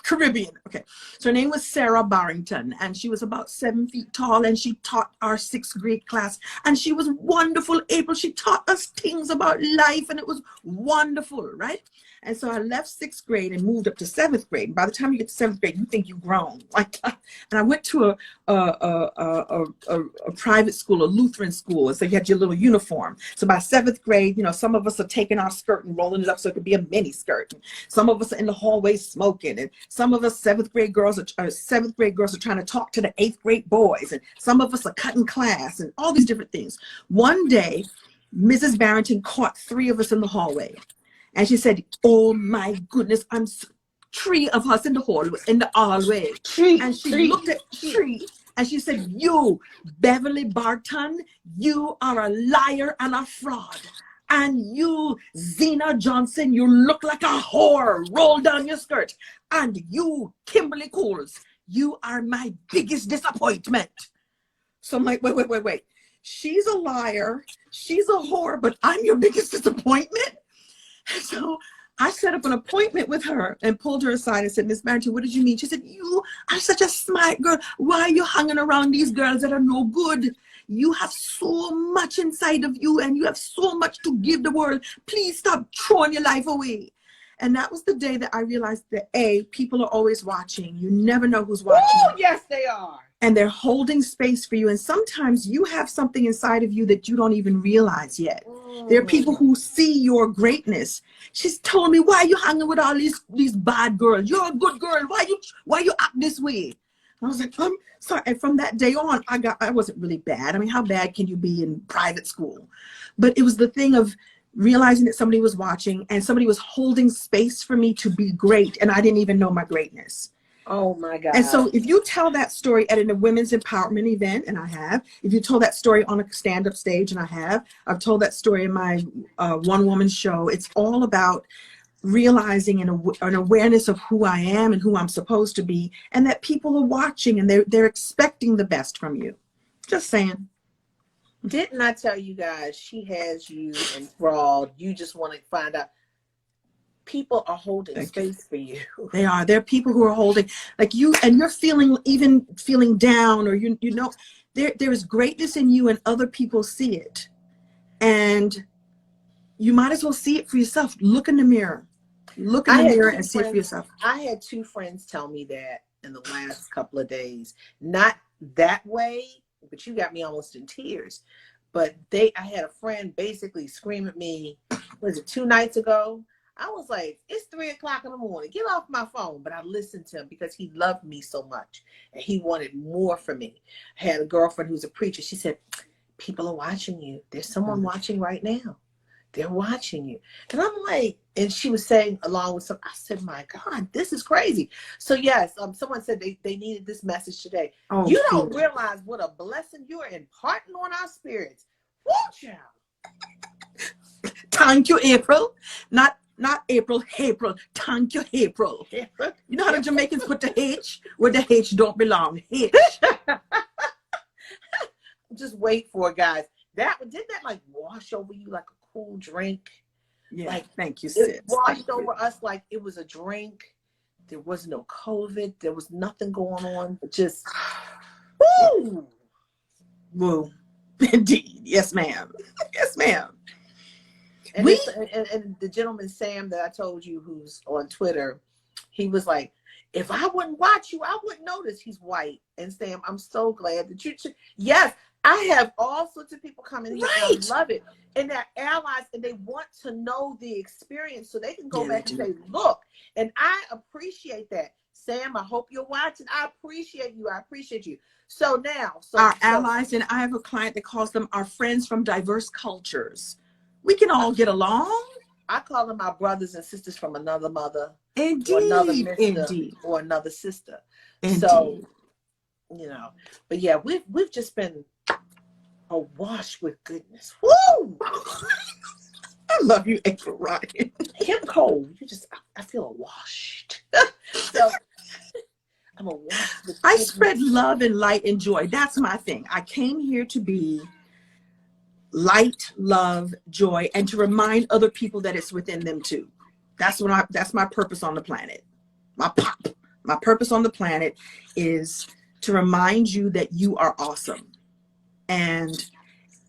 Speaker 2: Caribbean. Okay. So her name was Sarah Barrington, and she was about 7 feet tall, and she taught our 6th grade class, and she was wonderful. April, she taught us things about life, and it was wonderful, right? And so I left 6th grade and moved up to 7th grade. By the time you get to 7th grade, you think you've grown. And I went to a private school, a Lutheran school. And so you had your little uniform. So by 7th grade, some of us are taking our skirt and rolling it up so it could be a mini skirt. And some of us are in the hallway smoking. And some of us 7th grade girls are trying to talk to the 8th grade boys. And some of us are cutting class and all these different things. One day, Mrs. Barrington caught 3 of us in the hallway. And she said, oh my goodness, I'm 3 of us in the hallway. And she looked at 3 and she said, you, Beverly Barton, you are a liar and a fraud. And you, Zena Johnson, you look like a whore. Roll down your skirt. And you, Kimberly Coles, you are my biggest disappointment. So I'm like, wait. She's a liar. She's a whore, but I'm your biggest disappointment. So I set up an appointment with her and pulled her aside and said, Miss Barrington, what did you mean? She said, you are such a smart girl. Why are you hanging around these girls that are no good? You have so much inside of you and you have so much to give the world. Please stop throwing your life away. And that was the day that I realized that people are always watching. You never know who's watching.
Speaker 1: Oh, yes, they are.
Speaker 2: And they're holding space for you. And sometimes you have something inside of you that you don't even realize yet. There are people who see your greatness. She's told me, why are you hanging with all these bad girls? You're a good girl. Why you act this way? I was like, I'm sorry. And from that day on, I wasn't really bad. I mean, how bad can you be in private school? But it was the thing of realizing that somebody was watching and somebody was holding space for me to be great. And I didn't even know my greatness.
Speaker 1: Oh my God.
Speaker 2: And so if you tell that story at a women's empowerment event, and I have, if you told that story on a stand-up stage, and I've told that story in my one-woman show, it's all about realizing an awareness of who I am and who I'm supposed to be, and that people are watching and they're expecting the best from you. Just saying.
Speaker 1: Didn't I tell you guys she has you enthralled? You just want to find out. People are holding space for you.
Speaker 2: They are. There are people who are holding, like you, and you're feeling down, or you know, there is greatness in you, and other people see it, and you might as well see it for yourself. Look in the mirror. Look in the mirror and see it for yourself. I
Speaker 1: had 2 friends tell me that in the last couple of days. Not that way, but you got me almost in tears. But I had a friend basically scream at me, was it 2 nights ago? I was like, it's 3 o'clock in the morning. Get off my phone. But I listened to him because he loved me so much. And he wanted more from me. I had a girlfriend who's a preacher. She said, people are watching you. There's someone watching right now. They're watching you. And I'm like, and she was saying along with some, I said, my God, this is crazy. So yes, someone said they needed this message today. Oh, you don't realize what a blessing you are imparting on our spirits. Woo, child.
Speaker 2: Thank you, April. Not April, thank you, April. You know how the Jamaicans put the H where the H don't belong. H.
Speaker 1: Just wait for it, guys. Didn't that like wash over you like a cool drink?
Speaker 2: Yeah,
Speaker 1: like,
Speaker 2: thank you, sis.
Speaker 1: It washed over us like it was a drink. There was no COVID. There was nothing going on. Just, woo!
Speaker 2: Woo. Indeed. Yes, ma'am. Yes, ma'am.
Speaker 1: And the gentleman, Sam, that I told you, who's on Twitter, he was like, if I wouldn't watch you, I wouldn't notice. He's white. And Sam, I'm so glad that yes, I have all sorts of people coming here. Right. I love it. And they're allies, and they want to know the experience so they can go back and say, look. And I appreciate that. Sam, I hope you're watching. I appreciate you. I appreciate you. So now.
Speaker 2: Our allies, and I have a client that calls them our friends from diverse cultures. We can all get along.
Speaker 1: I call them my brothers and sisters from another mother.
Speaker 2: Indeed.
Speaker 1: Or another mister, or another sister. Indeed. So, you know, but yeah, we've just been awash with goodness. Woo!
Speaker 2: I love you, April Ryan.
Speaker 1: Kim Cole, I feel washed. So I'm awash with
Speaker 2: I spread love and light and joy. That's my thing. I came here to be light, love, joy, and to remind other people that it's within them too. That's my purpose on the planet. My purpose on the planet is to remind you that you are awesome. And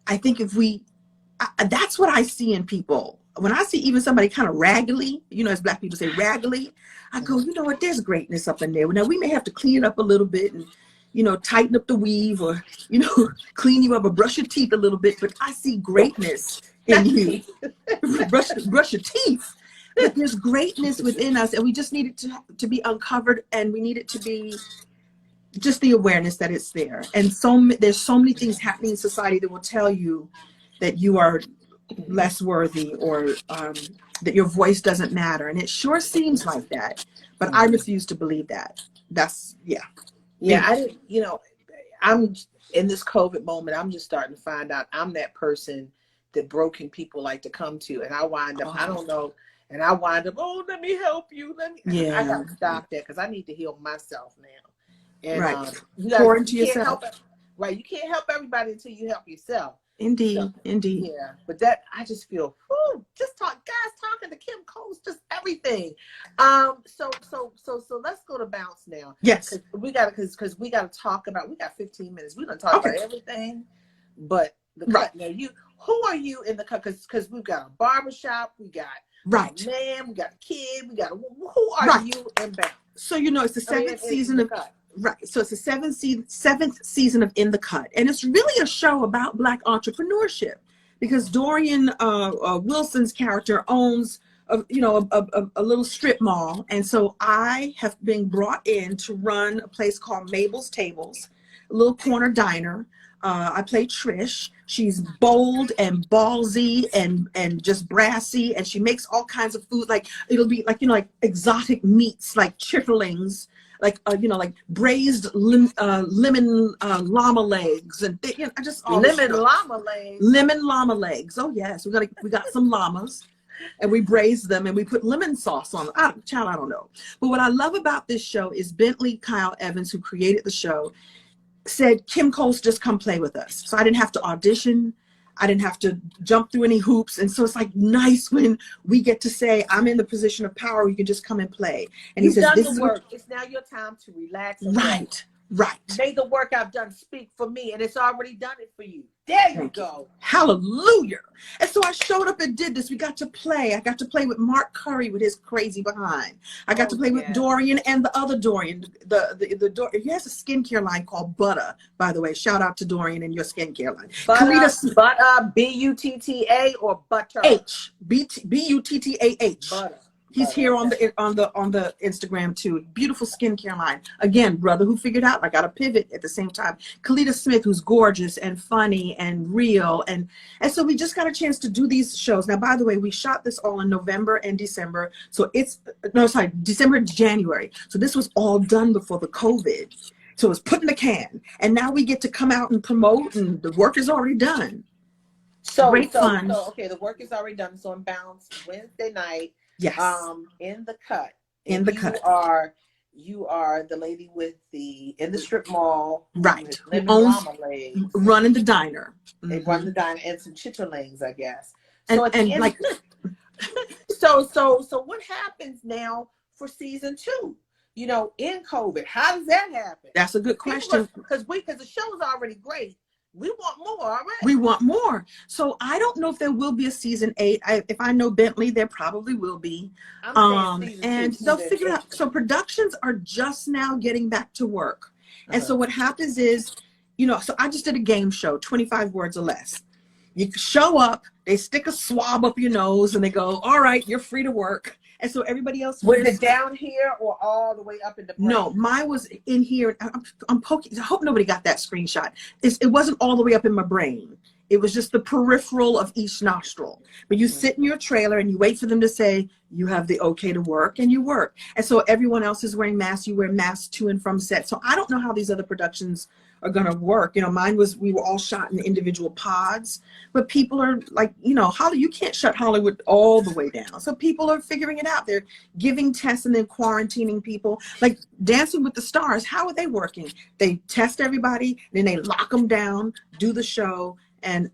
Speaker 2: I think that's what I see in people. When I see even somebody kind of raggedy, you know, as Black people say raggedy, I go, you know what, there's greatness up in there. Now we may have to clean it up a little bit and, you know, tighten up the weave, or, you know, clean you up or brush your teeth a little bit, but I see greatness in you. brush your teeth. But there's greatness within us, and we just need it to be uncovered, and we need it to be just the awareness that it's there. And there's so many things happening in society that will tell you that you are less worthy, or that your voice doesn't matter. And it sure seems like that, but I refuse to believe that.
Speaker 1: Yeah, I didn't, you know, I'm in this COVID moment, I'm just starting to find out I'm that person that broken people like to come to. And I wind up, I don't know. And I wind up, oh, let me help you. I got to stop that because I need to heal myself now. And
Speaker 2: Right.
Speaker 1: you
Speaker 2: Pour
Speaker 1: gotta,
Speaker 2: into
Speaker 1: you can't
Speaker 2: yourself.
Speaker 1: help it. Right. You can't help everybody until you help yourself.
Speaker 2: Indeed.
Speaker 1: So,
Speaker 2: Indeed.
Speaker 1: yeah. But that, I just feel, whew, just guys talking to Kim Cole's just everything. So let's go to bounce now.
Speaker 2: Yes.
Speaker 1: Because we gotta talk about, we got 15 minutes. We're gonna talk
Speaker 2: Okay.
Speaker 1: about everything but the cut.
Speaker 2: Right.
Speaker 1: Now who are you in the cut? Because we've got a barbershop, we got
Speaker 2: right.
Speaker 1: a man, we got a kid, who are
Speaker 2: right.
Speaker 1: you in bounce?
Speaker 2: So it's the seventh season of
Speaker 1: cut.
Speaker 2: Right. So it's the seventh season of In the Cut. And it's really a show about Black entrepreneurship because Dorian Wilson's character owns a little strip mall. And so I have been brought in to run a place called Mabel's Tables, a little corner diner. I play Trish. She's bold and ballsy and just brassy. And she makes all kinds of food. Like it'll be like exotic meats, like chitterlings, like braised lemon llama legs and I just lemon llama legs. Oh yes, we got some llamas, and we braise them and we put lemon sauce on them. I don't know. But what I love about this show is Bentley Kyle Evans, who created the show, said, Kim Cole's just come play with us. So I didn't have to audition. I didn't have to jump through any hoops. And so it's like nice when we get to say, I'm in the position of power. You can just come and play. And
Speaker 1: You've
Speaker 2: he says,
Speaker 1: done the work. It's now your time to relax.
Speaker 2: Right.
Speaker 1: May the work I've done speak for me, and it's already done it for you. There you go.
Speaker 2: Hallelujah. And so I showed up and did this. We got to play. I got to play with Mark Curry with his crazy behind. I got to play with Dorian and the other Dorian. He has a skincare line called Butter, by the way. Shout out to Dorian and your skincare line.
Speaker 1: Butter, B-U-T-T-A or Butter?
Speaker 2: B-U-T-T-A-H.
Speaker 1: Butter.
Speaker 2: He's here on the Instagram too. Beautiful skincare line. Again, brother who figured out I got to pivot at the same time. Kalita Smith, who's gorgeous and funny and real. And so we just got a chance to do these shows. Now, by the way, we shot this all in November and December. So December and January. So this was all done before the COVID. So it's put in the can. And now we get to come out and promote, and the work is already done. Great fun.
Speaker 1: Okay, the work is already done. So on Bounce Wednesday night.
Speaker 2: Yes.
Speaker 1: In the cut.
Speaker 2: In the cut.
Speaker 1: You are the lady in the strip mall.
Speaker 2: Right.
Speaker 1: Who owns
Speaker 2: running the diner.
Speaker 1: They run the diner and some chitterlings, I guess.
Speaker 2: So
Speaker 1: so what happens now for season 2? In COVID, how does that happen?
Speaker 2: That's a good question.
Speaker 1: Because the show is already great. We want more already.
Speaker 2: We want more. So I don't know if there will be a season 8. If I know Bentley, there probably will be. And they'll figure it out. So productions are just now getting back to work. And so what happens is, so I just did a game show, 25 words or less. You show up, they stick a swab up your nose and they go, all right, you're free to work. And so everybody else
Speaker 1: was it down here or all the way up in the brain?
Speaker 2: No, mine was in here. I'm poking. I hope nobody got that screenshot. It wasn't all the way up in my brain. It was just the peripheral of each nostril. But you sit in your trailer and you wait for them to say you have the okay to work, and you work. And so everyone else is wearing masks. You wear masks to and from set. So I don't know how these other productions are going to work. We were all shot in individual pods, but people are like, you can't shut Hollywood all the way down. So people are figuring it out. They're giving tests and then quarantining people. Like Dancing with the Stars, how are they working? They test everybody, then they lock them down, do the show. And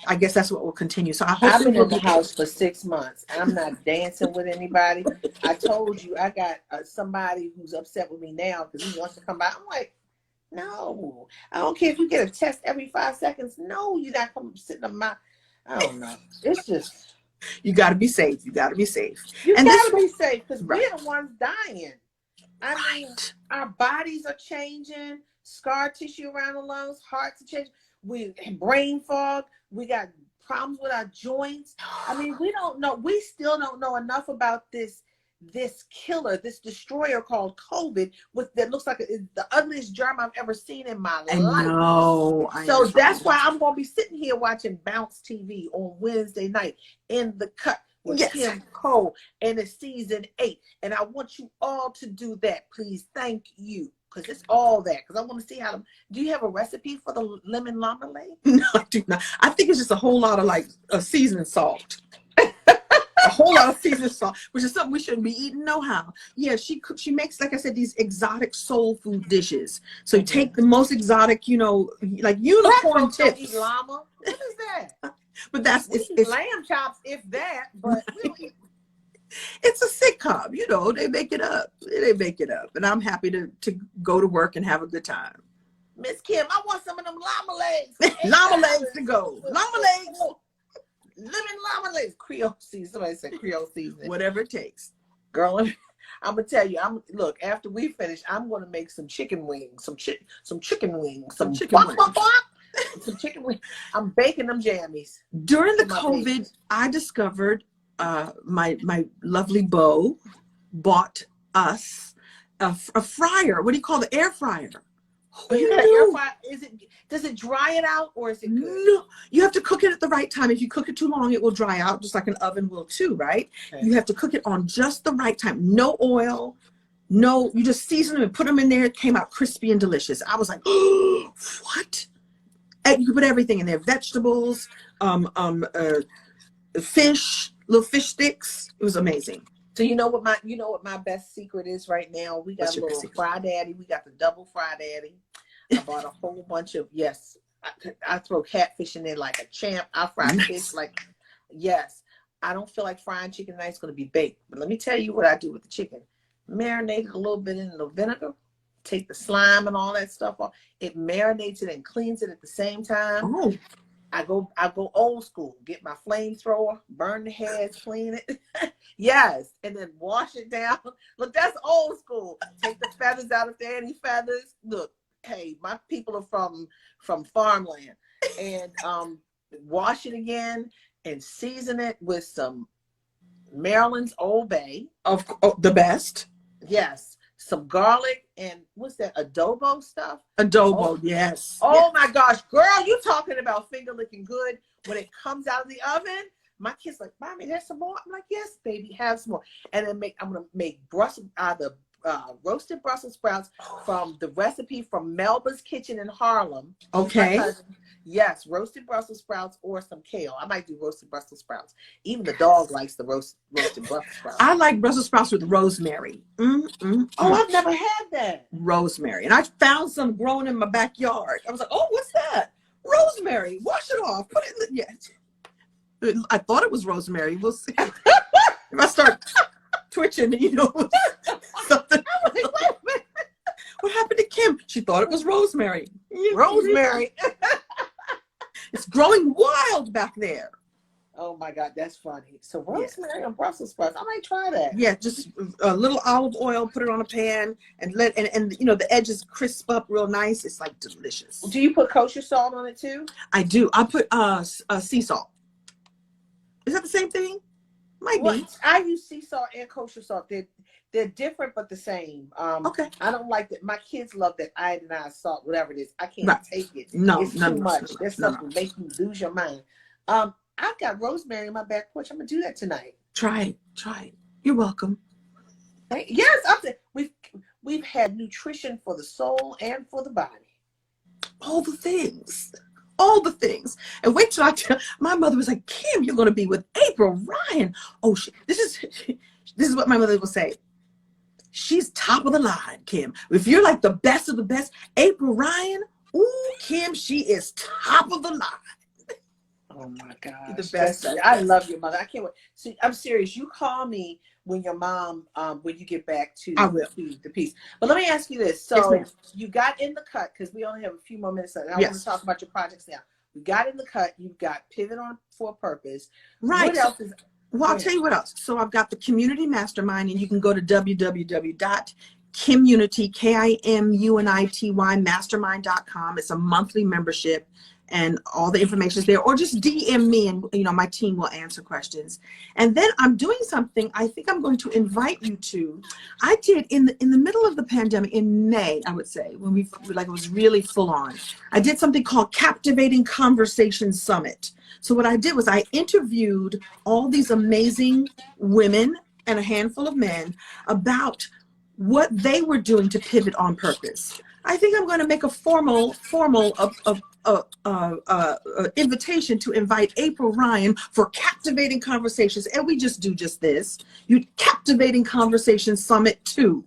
Speaker 2: I guess that's what will continue. So I hope
Speaker 1: I've been in the house for 6 months. I'm not dancing with anybody. I told you I got somebody who's upset with me now because he wants to come by. I'm like, no, I don't care if you get a test every 5 seconds. No, you got to come sitting on my. I don't know. It's just
Speaker 2: you got to be safe. You got to be safe.
Speaker 1: You got to be safe because we're the ones dying. I mean, our bodies are changing. Scar tissue around the lungs, hearts are changing. We brain fog. We got problems with our joints. I mean, we don't know. We still don't know enough about this killer, this destroyer called COVID, that looks like the ugliest germ I've ever seen in my life.
Speaker 2: I
Speaker 1: know. That's why I'm going to be sitting here watching Bounce TV on Wednesday night In the Cut with Kim Cole, and it's season 8. And I want you all to do that, please. Thank you. Because it's all that. Because I want to see how do you have a recipe for the lemon llama leg?
Speaker 2: No, I do not. I think it's just a whole lot of seasoned salt. a whole lot of Caesar salt, which is something we shouldn't be eating no how. Yeah, she makes, like I said, these exotic soul food dishes. So you take the most exotic, like unicorn tips.
Speaker 1: Eat llama. What is that?
Speaker 2: But that's
Speaker 1: we eat lamb chops, if that. But we don't eat.
Speaker 2: It's a sitcom, they make it up. They make it up. And I'm happy to go to work and have a good time.
Speaker 1: Miss Kim, I want some of them llama legs.
Speaker 2: Llama legs to go. Llama legs.
Speaker 1: Living llama legs. Creole season. Somebody said Creole season.
Speaker 2: Whatever it takes.
Speaker 1: Girl, I'm going to tell you, look, after we finish, I'm going to make some chicken wings. Some chicken wings. Some chicken wings. Some chicken wings. I'm baking them jammies.
Speaker 2: During the COVID, I discovered my lovely beau bought us a fryer. What do you call the air fryer?
Speaker 1: You got an air fryer. Does it dry it out, or is it good?
Speaker 2: No, you have to cook it at the right time. If you cook it too long, it will dry out, just like an oven will too, right? Okay. You have to cook it on just the right time. No oil, you just season them and put them in there. It came out crispy and delicious. I was like, oh, what? And you can put everything in there: vegetables, fish, little fish sticks. It was amazing.
Speaker 1: So you know what my best secret is right now? We got a little fry daddy. We got the double fry daddy. I bought a whole bunch of, I throw catfish in there like a champ. I fry fish like, I don't feel like frying chicken tonight. It's going to be baked. But let me tell you what I do with the chicken. Marinate it a little bit in the vinegar. Take the slime and all that stuff off. It marinates it and cleans it at the same time.
Speaker 2: Oh.
Speaker 1: I go old school. Get my flamethrower, burn the heads, clean it. Yes, and then wash it down. Look, that's old school. Take the feathers out if there are any feathers. Look, hey, my people are from farmland, and wash it again and season it with some Maryland's Old Bay.
Speaker 2: The best.
Speaker 1: Yes. Some garlic and what's that? Adobo stuff?
Speaker 2: Adobo, yes.
Speaker 1: Oh my gosh, girl, you talking about finger licking good when it comes out of the oven? My kid's like, Mommy, there's some more. I'm like, yes, baby, have some more. And then I'm gonna make roasted Brussels sprouts from the recipe from Melba's Kitchen in Harlem.
Speaker 2: Okay.
Speaker 1: Yes, roasted Brussels sprouts or some kale. I might do roasted Brussels sprouts. Even the dog likes the roasted Brussels sprouts.
Speaker 2: I like Brussels sprouts with rosemary.
Speaker 1: Oh, I've never had that.
Speaker 2: Rosemary. And I found some growing in my backyard. I was like, oh, what's that? Rosemary. Wash it off. Put it in the, I thought it was rosemary. We'll see. If I start twitching, something. What happened to Kim? She thought it was rosemary.
Speaker 1: Rosemary.
Speaker 2: It's growing wild back there.
Speaker 1: Oh my God, that's funny. So rosemary and Brussels sprouts. I might try that.
Speaker 2: Yeah, just a little olive oil, put it on a pan, and the edges crisp up real nice. It's like delicious.
Speaker 1: Do you put kosher salt on it too?
Speaker 2: I do. I put sea salt. Is that the same thing? Might be.
Speaker 1: I use sea salt and kosher salt. They're different but the same.
Speaker 2: Okay.
Speaker 1: I don't like that. My kids love that iodinized salt, whatever it is. I can't take it.
Speaker 2: No,
Speaker 1: it's too much. There's something make you lose your mind. I've got rosemary in my back porch. I'm gonna do that tonight. Try
Speaker 2: it. You're welcome.
Speaker 1: Yes, we've had nutrition for the soul and for the body.
Speaker 2: All the things. And wait till my mother was like, Kim, you're gonna be with April Ryan. Oh, this is what my mother would say. She's top of the line, Kim. If you're like the best of the best, April Ryan, ooh, Kim, she is top of the line.
Speaker 1: Oh my God.
Speaker 2: The best.
Speaker 1: I love your mother. I can't wait. See, I'm serious. You call me when your mom, when you get back to the piece. But let me ask you this. So you got in the cut, because we only have a few more minutes left. I want to talk about your projects now. You got in the cut. You've got Pivot on for a Purpose.
Speaker 2: Right.
Speaker 1: What else is...
Speaker 2: Well, I'll tell you what else. So I've got the Community Mastermind, and you can go to www.kimunity, KIMUNITY, mastermind.com. It's a monthly membership, and all the information is there. Or just DM me, and my team will answer questions. And then I'm doing something I think I'm going to invite you to. I did in the middle of the pandemic, in May, I would say, when it was really full on. I did something called Captivating Conversation Summit. So what I did was I interviewed all these amazing women and a handful of men about what they were doing to pivot on purpose. I think I'm going to make a formal invitation to invite April Ryan for Captivating Conversations. And we just do just this. You Captivating Conversations Summit 2.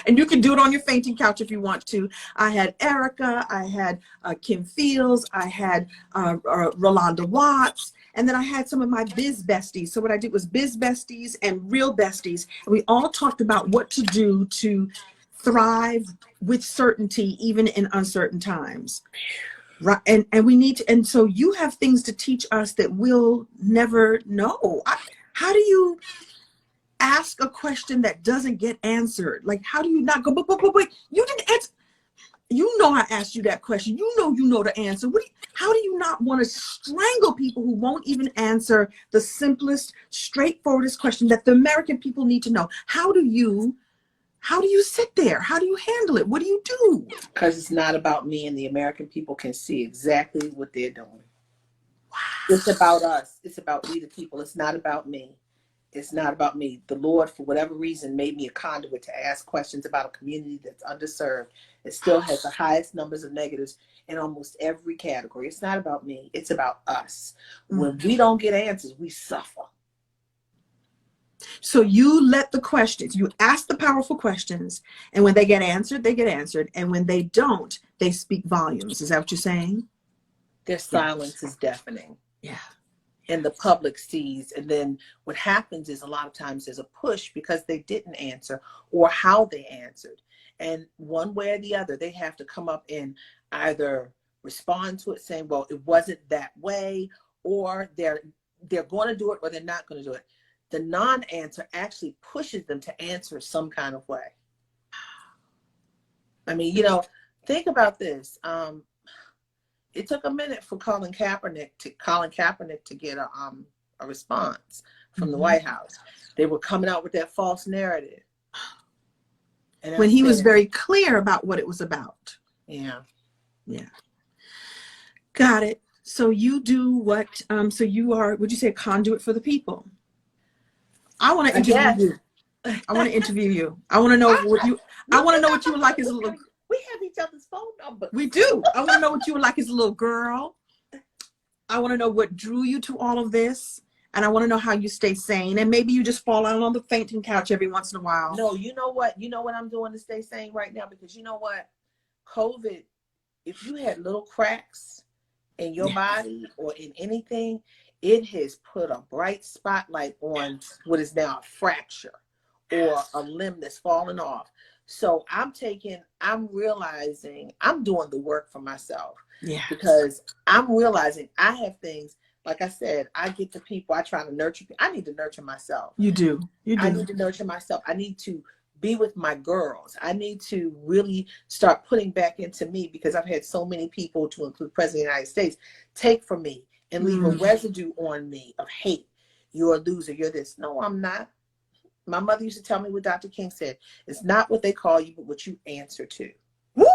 Speaker 2: And you can do it on your fainting couch if you want to. I had Erica, I had Kim Fields, I had Rolanda Watts, and then I had some of my biz besties. So what I did was biz besties and real besties. And we all talked about what to do to thrive with certainty, even in uncertain times. Right. And we need to, and so you have things to teach us that we'll never know. How do you ask a question that doesn't get answered? Like, how do you not go, but wait, you didn't answer. You know, I asked you that question. You know the answer. How do you not want to strangle people who won't even answer the simplest, straightforwardest question that the American people need to know? How do you sit there? How do you handle it? What do you do?
Speaker 1: Because it's not about me, and the American people can see exactly what they're doing. Wow. It's about us. It's about we the people. It's not about me. It's not about me. The Lord, for whatever reason, made me a conduit to ask questions about a community that's underserved. It still has the highest numbers of negatives in almost every category. It's not about me. It's about us. When we don't get answers, we suffer.
Speaker 2: So you let the questions, you ask the powerful questions, and when they get answered, they get answered. And when they don't, they speak volumes. Is that what you're saying?
Speaker 1: Their silence is deafening.
Speaker 2: Yeah.
Speaker 1: And the public sees. And then what happens is a lot of times there's a push because they didn't answer or how they answered. And one way or the other, they have to come up and either respond to it saying, well, it wasn't that way, or they're going to do it or they're not going to do it. The non-answer actually pushes them to answer some kind of way. I mean, think about this. It took a minute for Colin Kaepernick to get a response from the White House. They were coming out with that false narrative. And
Speaker 2: when he was very clear about what it was about.
Speaker 1: Yeah.
Speaker 2: Yeah. Got it. So you do what, so you are, would you say, a conduit for the people? I want to interview you. I want to interview you. I want to know what you, I want to know what you were like as a little.
Speaker 1: We have each other's phone numbers.
Speaker 2: We do. I want to know what you were like as a little girl. I want to know what drew you to all of this. And I want to know how you stay sane. And maybe you just fall out on the fainting couch every once in a while.
Speaker 1: No, you know what? You know what I'm doing to stay sane right now? Because you know what? COVID, if you had little cracks in your body or in anything, it has put a bright spotlight on what is now a fracture or a limb that's fallen off. So I'm realizing I'm doing the work for myself.
Speaker 2: Yeah.
Speaker 1: Because I'm realizing I have things, like I said, I get to people, I try to nurture. I need to nurture myself.
Speaker 2: You do.
Speaker 1: I need to nurture myself. I need to be with my girls. I need to really start putting back into me, because I've had so many people, to include President of the United States, take from me and leave a residue on me of hate. You're a loser. You're this. No, I'm not. My mother used to tell me what Dr. King said. It's not what they call you, but what you answer to. Woo!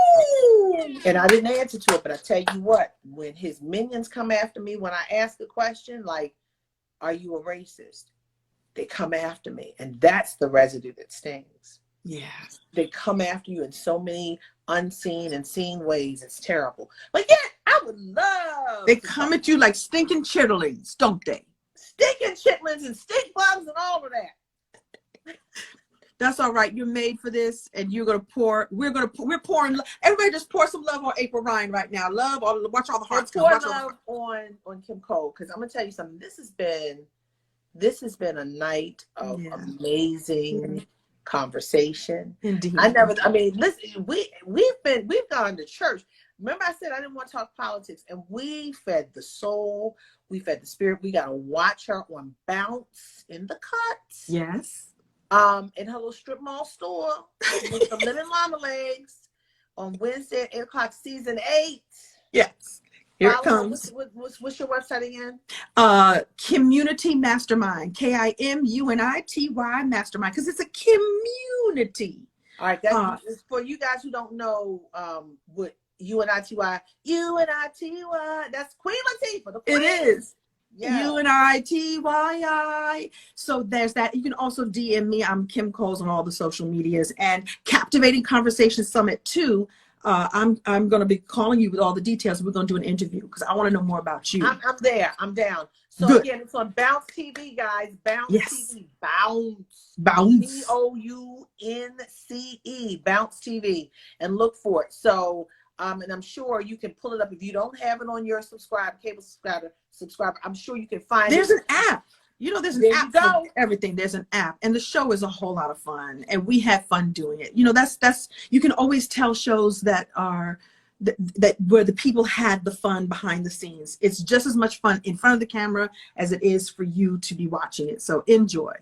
Speaker 1: And I didn't answer to it, but I tell you what, when his minions come after me, when I ask a question like, are you a racist? They come after me. And that's the residue that stings.
Speaker 2: Yeah.
Speaker 1: They come after you in so many unseen and seen ways. It's terrible. But yeah, I would love.
Speaker 2: They come at you like stinking chitterlings, don't they?
Speaker 1: Stinking chitlins and stink bugs and all of that.
Speaker 2: That's all right. You're made for this, and we're pouring. Everybody just pour some love on April Ryan right now. Watch all the hearts come.
Speaker 1: Pour love on Kim Cole, because I'm gonna tell you something. This has been a night of amazing conversation.
Speaker 2: Indeed.
Speaker 1: Listen, we've gone to church. Remember I said I didn't want to talk politics, and we fed the soul, we fed the spirit. We got to watch her on Bounce in the Cuts.
Speaker 2: Yes.
Speaker 1: In her little strip mall store with the linen llama legs on Wednesday at 8 o'clock, season 8.
Speaker 2: Yes. Here it comes.
Speaker 1: What's your website again?
Speaker 2: Community Mastermind. KIMUNITY Mastermind. Because it's a community.
Speaker 1: All right. That's for you guys who don't know what UNITY. That's Queen Latifah.
Speaker 2: It is.
Speaker 1: Yeah.
Speaker 2: UNITYI. So there's that. You can also DM me. I'm Kim Coles on all the social medias, and Captivating Conversation Summit 2. I'm going to be calling you with all the details. We're going to do an interview because I want to know more about you.
Speaker 1: I'm there. I'm down. So
Speaker 2: Good.
Speaker 1: again, it's on Bounce TV, guys. Bounce
Speaker 2: Yes.
Speaker 1: TV. Bounce.
Speaker 2: Bounce.
Speaker 1: BOUNCE. Bounce TV, and look for it. So, and I'm sure you can pull it up if you don't have it on your cable subscriber. I'm sure you can find
Speaker 2: There's
Speaker 1: it.
Speaker 2: an app. You know, there's an
Speaker 1: There
Speaker 2: app
Speaker 1: you go.
Speaker 2: for everything. There's an app, and the show is a whole lot of fun, and we have fun doing it. You know, that's you can always tell shows that are that where the people had the fun behind the scenes. It's just as much fun in front of the camera as it is for you to be watching it. So enjoy.